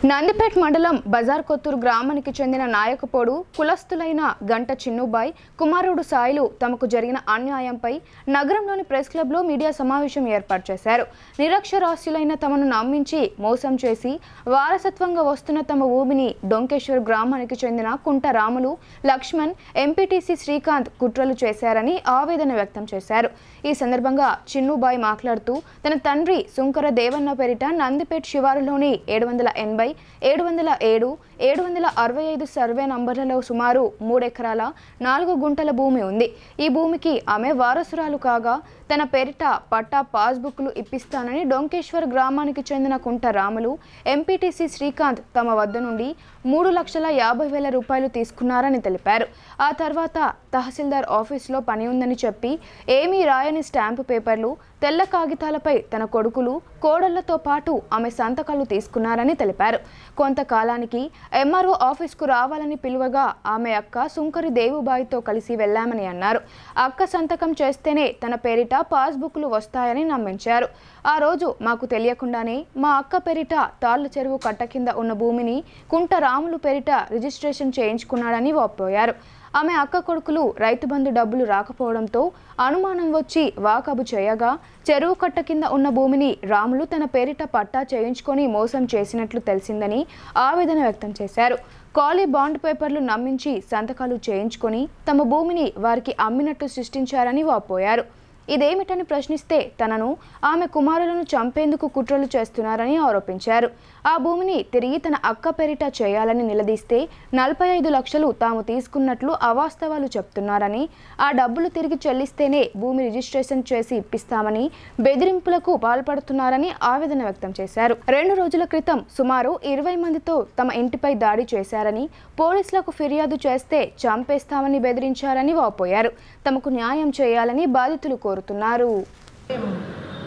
నందిపేట్ మండలం బజార్ కొత్తూరు గ్రామానికి చెందిన నాయకపోడు కులస్తులైన గంట చిన్నుబాయ్, కుమారుడు సాయిలు తమకు జరిగిన అన్యాయంపై నగరంలోని ప్రెస్ క్లబ్లో మీడియా సమావేశం ఏర్పాటు చేశారు. నిరక్షరాస్యులైన తమను నమ్మించి మోసం చేసి వారసత్వంగా వస్తున్న తమ భూమిని డొంకేశ్వర్ గ్రామానికి చెందిన కుంట రాములు, లక్ష్మణ్, ఎంపీటీసీ శ్రీకాంత్ కుట్రలు చేశారని ఆవేదన వ్యక్తం చేశారు. ఈ సందర్భంగా చిన్నుబాయ్ మాట్లాడుతూ తన తండ్రి సుంకర దేవన్న పేరిట నందిపేట్ శివారులోని 780, 707, 765 సర్వే నంబర్లలో సుమారు 3 ఎకరాల 4 గుంటల భూమి ఉంది. ఈ భూమికి ఆమె వారసురాలు కాగా తన పేరిట పట్టా పాస్బుక్లు ఇప్పిస్తానని డొంకేశ్వర్ గ్రామానికి చెందిన కుంట రాములు, ఎంపీటీసీ శ్రీకాంత్ తమ వద్ద నుండి 3,50,000 రూపాయలు తీసుకున్నారని తెలిపారు. ఆ తర్వాత తహసీల్దార్ ఆఫీసులో పని ఉందని చెప్పి ఏమీ రాయని స్టాంపు పేపర్లు, తెల్ల కాగితాలపై తన కొడుకులు, కోడళ్లతో పాటు ఆమె సంతకాలు తీసుకున్నారని తెలిపారు. కొంతకాలానికి ఎంఆర్ఓ ఆఫీస్కు రావాలని పిలువగా ఆమె అక్క సుంకరి దేవుబాయితో కలిసి వెళ్లామని అన్నారు. అక్క సంతకం చేస్తేనే తన పేరిట పాస్బుక్లు వస్తాయని నమ్మించారు. ఆ రోజు మాకు తెలియకుండానే మా అక్క పేరిట తాళ్ల చెరువు కట్ట కింద ఉన్న భూమిని కుంట రాములు పేరిట రిజిస్ట్రేషన్ చేయించుకున్నాడని వాపోయారు. ఆమె అక్క కొడుకులు రైతు బంధు డబ్బులు రాకపోవడంతో అనుమానం వచ్చి వాకబు చేయగా చెరువు కట్ట కింద ఉన్న భూమిని రాములు తన పేరిట పట్టా చేయించుకొని మోసం చేసినట్లు తెలిసిందని ఆవేదన వ్యక్తం చేశారు. ఖాళీ బాండ్ పేపర్లు నమ్మించి సంతకాలు చేయించుకొని తమ భూమిని వారికి అమ్మినట్లు సృష్టించారని వాపోయారు. ఇదేమిటని ప్రశ్నిస్తే తనను, ఆమె కుమారులను చంపేందుకు కుట్రలు చేస్తున్నారని ఆరోపించారు. ఆ భూమిని తిరిగి తన అక్క పేరిట చేయాలని నిలదీస్తే 45 లక్షలు తాము తీసుకున్నట్లు అవాస్తవాలు చెప్తున్నారని, ఆ డబ్బులు తిరిగి చెల్లిస్తేనే భూమి రిజిస్ట్రేషన్ చేసి ఇప్పిస్తామని బెదిరింపులకు పాల్పడుతున్నారని ఆవేదన వ్యక్తం చేశారు. 2 రోజుల క్రితం సుమారు 20 మందితో తమ ఇంటిపై దాడి చేశారని, పోలీసులకు ఫిర్యాదు చేస్తే చంపేస్తామని బెదిరించారని వాపోయారు. తమకు న్యాయం చేయాలని బాధితులు కోరుతున్నారు.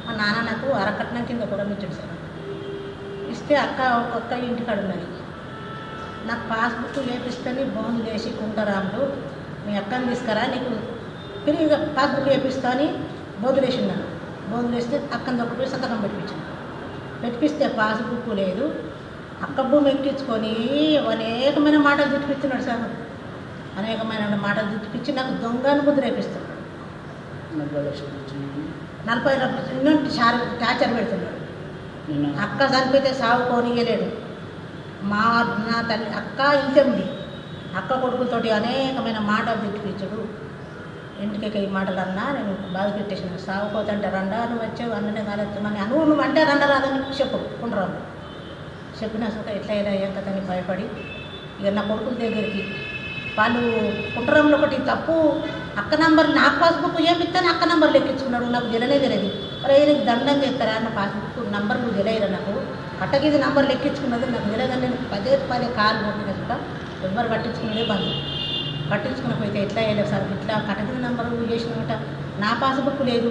మా నాన్న నాకు అరకట్నం కింద కూడా ఇచ్చాడు సార్. ఇస్తే ఒక్క ఇంటికాడ ఉన్నది. నాకు పాస్బుక్ వేపిస్తేనే బోన్ చేసి కుంటరాములు మీ అక్కని తీసుకురా, నీకు తిరిగి పాస్బుక్ వేపిస్తా అని బోధులేసిన్నాను. బోధులేస్తే అక్కని ఒకటి సంతకం పెట్టిపిస్తే పాస్బుక్ లేదు. అక్క భూమి ఎక్కించుకొని అనేకమైన మాటలు చుట్టిపిస్తున్నాడు సార్. అనేకమైన మాటలు చుట్టిపించి నాకు దొంగను ముద్ర వేపిస్తున్నాడు. 40 లక్షల టార్చర్ పెడుతున్నాడు. అక్క చనిపోతే సాగు పోనీయలేడు. నా తల్లి అక్క ఇంతే ఉంది. అక్క కొడుకులతోటి అనేకమైన మాటలు చుట్టిపించడు. ఇంటికి ఈ మాటలు అన్నా నేను బాధ పెట్టేసాను. సాగుపోతే అంటే రండా నువ్వు వచ్చావు అన్ననే కాలేస్తామని నువ్వు అంటే రండ రాదని చెప్పు కుండరాము చెప్పినా సుఖ ఎట్లా అయినా ఎంతని భయపడి ఇక నా కొడుకుల దగ్గరికి వాళ్ళు కుట్రంలో ఒకటి తప్పు అక్క నంబర్ నాకు పాస్బుక్ ఏమిస్తాను అక్క నంబర్లు ఎక్కించుకున్నాడు. నాకు తెలియదు. అరే నీకు దండం చేస్తారా అన్న పాస్బుక్ నంబర్ నువ్వు తెలియదు. నాకు అట్టకి నంబర్లు ఎక్కించుకున్నది నాకు తెలియదని నేను 10 కాలు కొట్టిన కూడా ఎవరు పట్టించుకున్నదే బంద్. కట్టించుకున్నపోతే ఎట్లా వేయలేదు సార్, ఇట్లా కట్టగిన నెంబరు చేసినమాట, నా పాస్బుక్ లేదు,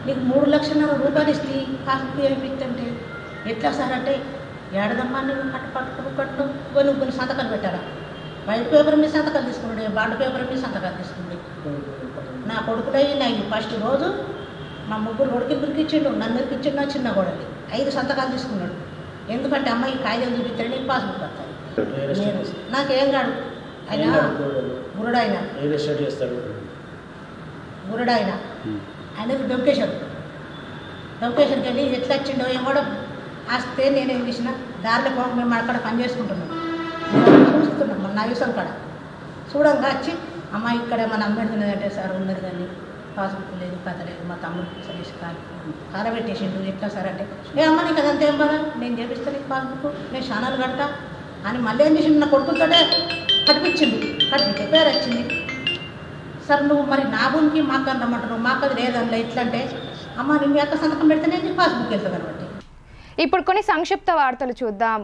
నీకు 3,00,000 రూపాయలు ఇస్తే పాస్బుక్ వేయించంటే ఎట్లా సార్ అంటే, ఏడదమ్మా నువ్వు కట్టు కొన్ని సంతకాలు పెట్టారా, వైట్ పేపర్ మీద సంతకాలు తీసుకున్నాడు, బాండ్ పేపర్ మీద సంతకాలు తీసుకుంది. నా కొడుకుడై నాకు ఫస్ట్ రోజు మా ముగ్గురు కొడుకులు ఇరికిచ్చిండు, నన్ను ఇరికిచ్చిండు, నా చిన్న గోడకి 5 సంతకాలు తీసుకున్నాడు. ఎందుకంటే అమ్మాయి కాగితం చూపిస్తాడు, నీకు పాస్బుక్ వస్తాడు. నేను నాకేం కాడు, ఆయన గురుడాయన ఆయనకు డొకేషన్కి వెళ్ళి ఎట్లా వచ్చిండో ఏమో వస్తే నేనేం చేసిన దారిలో పోక మేము అక్కడ పని చేసుకుంటున్నాం, చూస్తున్నాం మన నైవేసం కాడ చూడంగా వచ్చి అమ్మాయి ఇక్కడ మన అమ్మేడుతున్నదంటే సార్ ఉన్నది కానీ పాస్బుక్ లేదు, కథ లేదు, మా తమ్ముడు సరేసి కాలబెట్టేసిండు, ఎట్లా సార్ అంటే ఏ అమ్మ నీకు అదంతా ఏం బాధ, నేను చేపిస్తాను నీకు పాస్బుక్, నేను ఛానల్ కడతా అని మళ్ళీ ఏం చేసిండు, నా కొడుకుతోటే కట్టించే పేరు వచ్చింది. సార్ నువ్వు మరి నా భూమికి మాకు రమ్మంటున్నావు, మాకు అది లేదన్నా ఎట్లా అంటే, అమ్మ నువ్వు మీ అక్క సంతకం పెడితేనే నీకు పాస్బుక్ వెళ్తుంది అనమాట. ఇప్పుడు కొన్ని సంక్షిప్త వార్తలు చూద్దాం.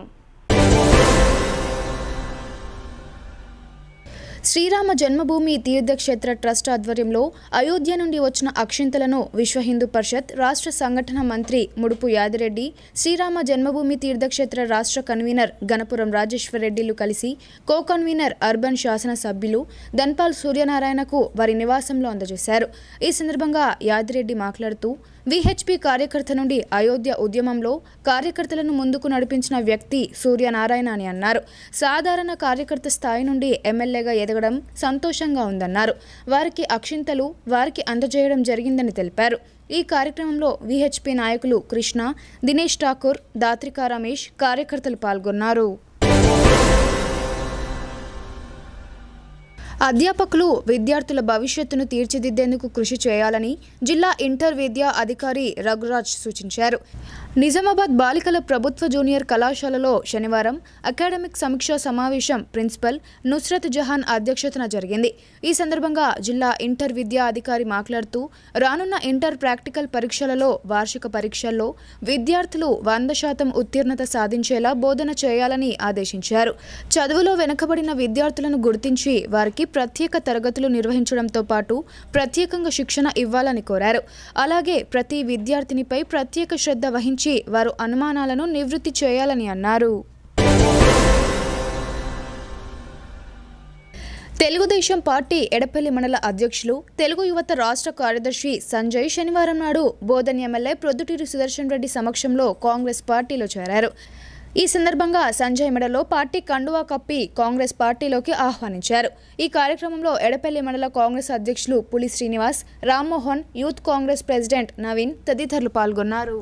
శ్రీరామ జన్మభూమి తీర్థక్షేత్ర ట్రస్ట్ ఆధ్వర్యంలో అయోధ్య నుండి వచ్చిన అక్షింతలను విశ్వ హిందూ పరిషత్ రాష్ట్ర సంఘటన మంత్రి ముడుపు యాదిరెడ్డి, శ్రీరామ జన్మభూమి తీర్థక్షేత్ర రాష్ట్ర కన్వీనర్ గణపురం రాజేశ్వర్ రెడ్డిలు కలిసి కో కన్వీనర్ అర్బన్ శాసన సభ్యులు ధన్పాల్ సూర్యనారాయణకు వారి నివాసంలో అందజేశారు. ఈ సందర్భంగా యాదిరెడ్డి మాట్లాడుతూ, విహెచ్పి కార్యకర్త నుండి అయోధ్య ఉద్యమంలో కార్యకర్తలను ముందుకు నడిపించిన వ్యక్తి సూర్యనారాయణ అని అన్నారు. సాధారణ కార్యకర్త స్థాయి నుండి ఎమ్మెల్యేగా ఎదగడం సంతోషంగా ఉందన్నారు. వారికి అక్షింతలు వారికి అందజేయడం జరిగిందని తెలిపారు. ఈ కార్యక్రమంలో విహెచ్పి నాయకులు కృష్ణ, దినేష్ ఠాకూర్, దాత్రికా రమేష్ కార్యకర్తలు పాల్గొన్నారు. అధ్యాపకులు విద్యార్థుల భవిష్యత్తును తీర్చిదిద్దేందుకు కృషి చేయాలని జిల్లా ఇంటర్ విద్యా అధికారి రఘురాజ్ సూచించారు. నిజామాబాద్ బాలికల ప్రభుత్వ జూనియర్ కళాశాలలో శనివారం అకాడమిక్ సమీక్షా సమావేశం ప్రిన్సిపల్ నుస్రత్ జహాన్ అధ్యక్షతన జరిగింది. ఈ సందర్భంగా జిల్లా ఇంటర్ విద్యా అధికారి మాట్లాడుతూ, రానున్న ఇంటర్ ప్రాక్టికల్ పరీక్షలలో వార్షిక పరీక్షల్లో విద్యార్థులు 100% ఉత్తీర్ణత సాధించేలా బోధన చేయాలని ఆదేశించారు. చదువులో వెనుకబడిన విద్యార్థులను గుర్తించి వారికి ప్రత్యేక తరగతులు నిర్వహించడంతో పాటు ప్రత్యేకంగా శిక్షణ ఇవ్వాలని కోరారు. అలాగే ప్రతి విద్యార్థినిపై ప్రత్యేక శ్రద్ధ వహించి వారు అనుమానాలను నివృత్తి చేయాలని అన్నారు. తెలుగుదేశం పార్టీ ఎడపల్లి మండల అధ్యక్షులు, తెలుగు యువత రాష్ట్ర కార్యదర్శి సంజయ్ శనివారం నాడు బోధన్ ఎమ్మెల్యే ప్రొద్దుటూరి సుదర్శన్ రెడ్డి సమక్షంలో కాంగ్రెస్ పార్టీలో చేరారు. ఈ సందర్భంగా సంజయ్ మెడలో పార్టీ కండువా కప్పి కాంగ్రెస్ పార్టీలోకి ఆహ్వానించారు. ఈ కార్యక్రమంలో ఎడపల్లి మండల కాంగ్రెస్ అధ్యక్షులు పులి శ్రీనివాస్, రామ్మోహన్, యూత్ కాంగ్రెస్ ప్రెసిడెంట్ నవీన్ తదితరులు పాల్గొన్నారు.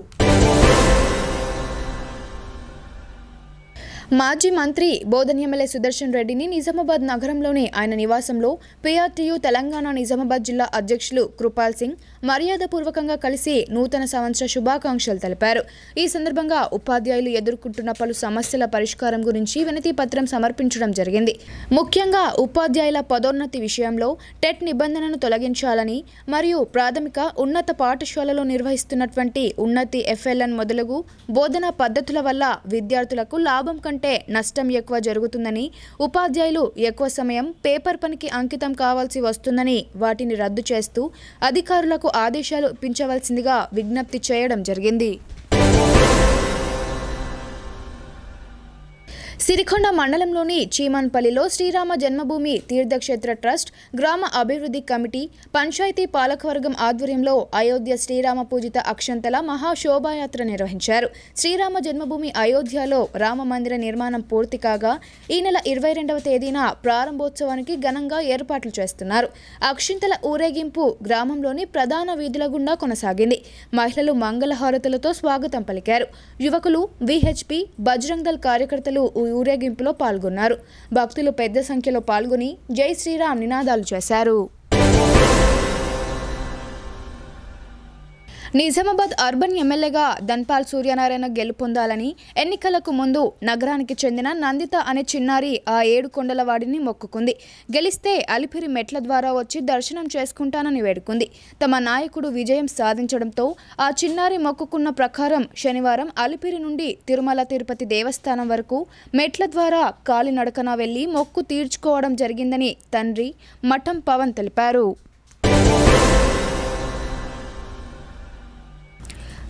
మాజీ మంత్రి బోధన్ ఎమ్మెల్యే సుదర్శన్ రెడ్డిని నిజామాబాద్ నగరంలోని ఆయన నివాసంలో పిఆర్టీయూ తెలంగాణ నిజామాబాద్ జిల్లా అధ్యక్షులు కృపాల్ సింగ్ మర్యాదపూర్వకంగా కలిసి నూతన సంవత్సర శుభాకాంక్షలు తెలిపారు. ఈ సందర్భంగా ఉపాధ్యాయులు ఎదుర్కొంటున్న పలు సమస్యల పరిష్కారం గురించి వినతి పత్రం సమర్పించడం జరిగింది. ముఖ్యంగా ఉపాధ్యాయుల పదోన్నతి విషయంలో టెట్ నిబంధనను తొలగించాలని మరియు ప్రాథమిక ఉన్నత పాఠశాలలో నిర్వహిస్తున్నటువంటి ఉన్నతి FLN మొదలగు బోధనా పద్ధతుల వల్ల విద్యార్థులకు లాభం కంటే నష్టం ఎక్కువ జరుగుతుందని, ఉపాధ్యాయులు ఎక్కువ సమయం పేపర్ పనికి అంకితం కావాల్సి వస్తుందని, వాటిని రద్దు చేస్తూ అధికారులకు ఆదేశాలు ఇప్పించవలసిందిగా విజ్ఞప్తి చేయడం జరిగింది. సిరికొండ మండలంలోని చీమన్పల్లిలో శ్రీరామ జన్మభూమి తీర్థక్షేత్ర ట్రస్ట్, గ్రామ అభివృద్ధి కమిటీ, పంచాయతీ పాలకవర్గం ఆధ్వర్యంలో అయోధ్య శ్రీరామ పూజిత అక్షంతల మహాశోభాయాత్ర నిర్వహించారు. శ్రీరామ జన్మభూమి అయోధ్యలో రామ మందిర నిర్మాణం పూర్తి కాగా ఈ నెల 22వ తేదీన ప్రారంభోత్సవానికి ఘనంగా ఏర్పాట్లు చేస్తున్నారు. అక్షింతల ఊరేగింపు గ్రామంలోని ప్రధాన వీధుల గుండా కొనసాగింది. మహిళలు మంగళహారతులతో స్వాగతం పలికారు. యువకులు, విహెచ్పి, బజరంగ్ దళ్ కార్యకర్తలు ఊరేగింపులో పాల్గొన్నారు. భక్తులు పెద్ద సంఖ్యలో పాల్గొని జై శ్రీరామ్ నినాదాలు చేశారు. నిజామాబాద్ అర్బన్ ఎమ్మెల్యేగా ధన్పాల్ సూర్యనారాయణ గెలుపొందాలని ఎన్నికలకు ముందు నగరానికి చెందిన నందిత అనే చిన్నారి ఆ 7 కొండల వాడిని మొక్కుకుంది. గెలిస్తే అలిపిరి మెట్ల ద్వారా వచ్చి దర్శనం చేసుకుంటానని వేడుకుంది. తమ నాయకుడు విజయం సాధించడంతో ఆ చిన్నారి మొక్కుకున్న ప్రకారం శనివారం అలిపిరి నుండి తిరుమల తిరుపతి దేవస్థానం వరకు మెట్ల ద్వారా కాలినడకన వెళ్లి మొక్కు తీర్చుకోవడం జరిగిందని తండ్రి మఠం పవన్ తెలిపారు.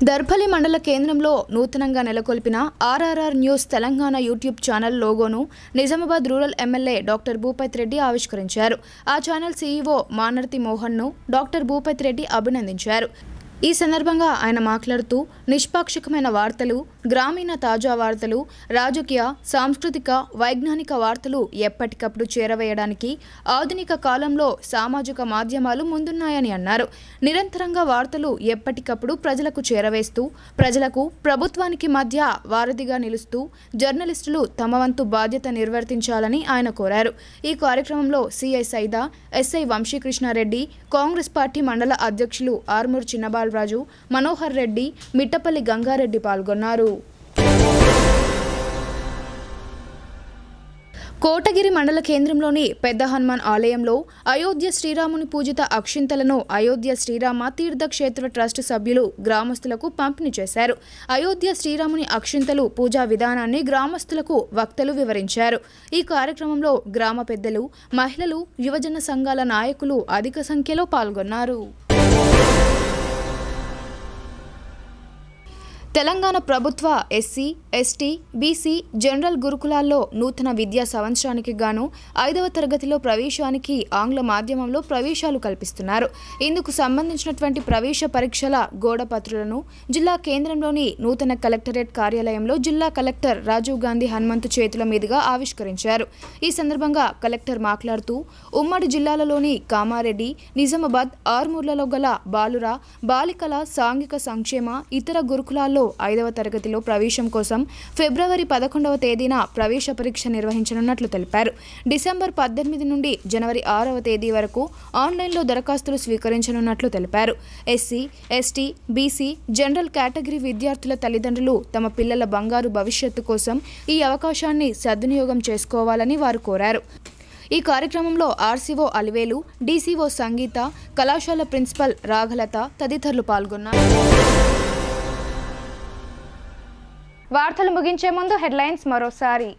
దర్పల్లి మండల కేంద్రంలో నూతనంగా నెలకొల్పిన RRR news Telangana YouTube channel లోగోను Nizamabad rural MLA doctor Bhupathi Reddy ఆవిష్కరించారు. ఆ ఛానల్ సీఈఓ మానర్తి మోహన్ను డాక్టర్ భూపతి రెడ్డి అభినందించారు. ఈ సందర్భంగా ఆయన మాట్లాడుతూ నిష్పాక్షికమైన వార్తలు, గ్రామీణ తాజా వార్తలు, రాజకీయ, సాంస్కృతిక, వైజ్ఞానిక వార్తలు ఎప్పటికప్పుడు చేరవేయడానికి ఆధునిక కాలంలో సామాజిక మాధ్యమాలు ముందున్నాయని అన్నారు. నిరంతరంగా వార్తలు ఎప్పటికప్పుడు ప్రజలకు చేరవేస్తూ ప్రజలకు ప్రభుత్వానికి మధ్య వారధిగా నిలుస్తూ జర్నలిస్టులు తమ వంతు బాధ్యత నిర్వర్తించాలని ఆయన కోరారు. ఈ కార్యక్రమంలో CI Saida, SI Vamsi Krishna Reddy, Congress party మండల అధ్యక్షులు ఆర్మూర్ చిన్నబాల్ రాజు, మనోహర్ రెడ్డి, మిట్టపల్లి గంగారెడ్డి పాల్గొన్నారు. కోటగిరి మండల కేంద్రంలోని పెద్ద హనుమాన్ ఆలయంలో అయోధ్య శ్రీరాముని పూజిత అక్షింతలను అయోధ్య శ్రీరామ తీర్థక్షేత్ర ట్రస్ట్ సభ్యులు గ్రామస్తులకు పంపిణీ చేశారు. అయోధ్య శ్రీరాముని అక్షింతలు పూజా విధానాన్ని గ్రామస్తులకు వక్తలు వివరించారు. ఈ కార్యక్రమంలో గ్రామ పెద్దలు, మహిళలు, యువజన సంఘాల నాయకులు అధిక సంఖ్యలో పాల్గొన్నారు. తెలంగాణ ప్రభుత్వ ఎస్సీ, ఎస్టీ, బీసీ జనరల్ గురుకులాల్లో నూతన విద్యా సంవత్సరానికి గాను 5వ తరగతిలో ప్రవేశానికి ఆంగ్ల మాధ్యమంలో ప్రవేశాలు కల్పిస్తున్నారు. ఇందుకు సంబంధించినటువంటి ప్రవేశ పరీక్షల గోడపత్రులను జిల్లా కేంద్రంలోని నూతన కలెక్టరేట్ కార్యాలయంలో జిల్లా కలెక్టర్ రాజీవ్ గాంధీ హనుమంతు చేతుల మీదుగా ఆవిష్కరించారు. ఈ సందర్భంగా కలెక్టర్ మాట్లాడుతూ ఉమ్మడి జిల్లాలలోని కామారెడ్డి, నిజామాబాద్, ఆర్మూర్లలో గల బాలుర, బాలికల సాంఘిక సంక్షేమ ఇతర గురుకులాల్లో 5వ తరగతిలో ప్రవేశం కోసం ఫిబ్రవరి 11వ తేదీన ప్రవేశ పరీక్ష నిర్వహించనున్నట్లు తెలిపారు. డిసెంబర్ 18 నుండి జనవరి 6వ తేదీ వరకు ఆన్లైన్లో దరఖాస్తులు స్వీకరించనున్నట్లు తెలిపారు. SC, ST, BC general category విద్యార్థుల తల్లిదండ్రులు తమ పిల్లల బంగారు భవిష్యత్తు కోసం ఈ అవకాశాన్ని సద్వినియోగం చేసుకోవాలని వారు కోరారు. ఈ కార్యక్రమంలో ఆర్సీఓ అలివేలు, డీసీఓ సంగీత, కళాశాల ప్రిన్సిపల్ రాఘలత తదితరులు పాల్గొన్నారు. వార్తలు ముగించే ముందు హెడ్లైన్స్ మరోసారి.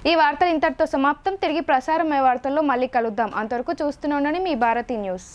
ఈ వార్తలు ఇంతటితో సమాప్తం. తిరిగి ప్రసారమయ్యే వార్తల్లో మళ్ళీ కలుద్దాం. అంతవరకు చూస్తూనే ఉండండి మీ భారతి న్యూస్.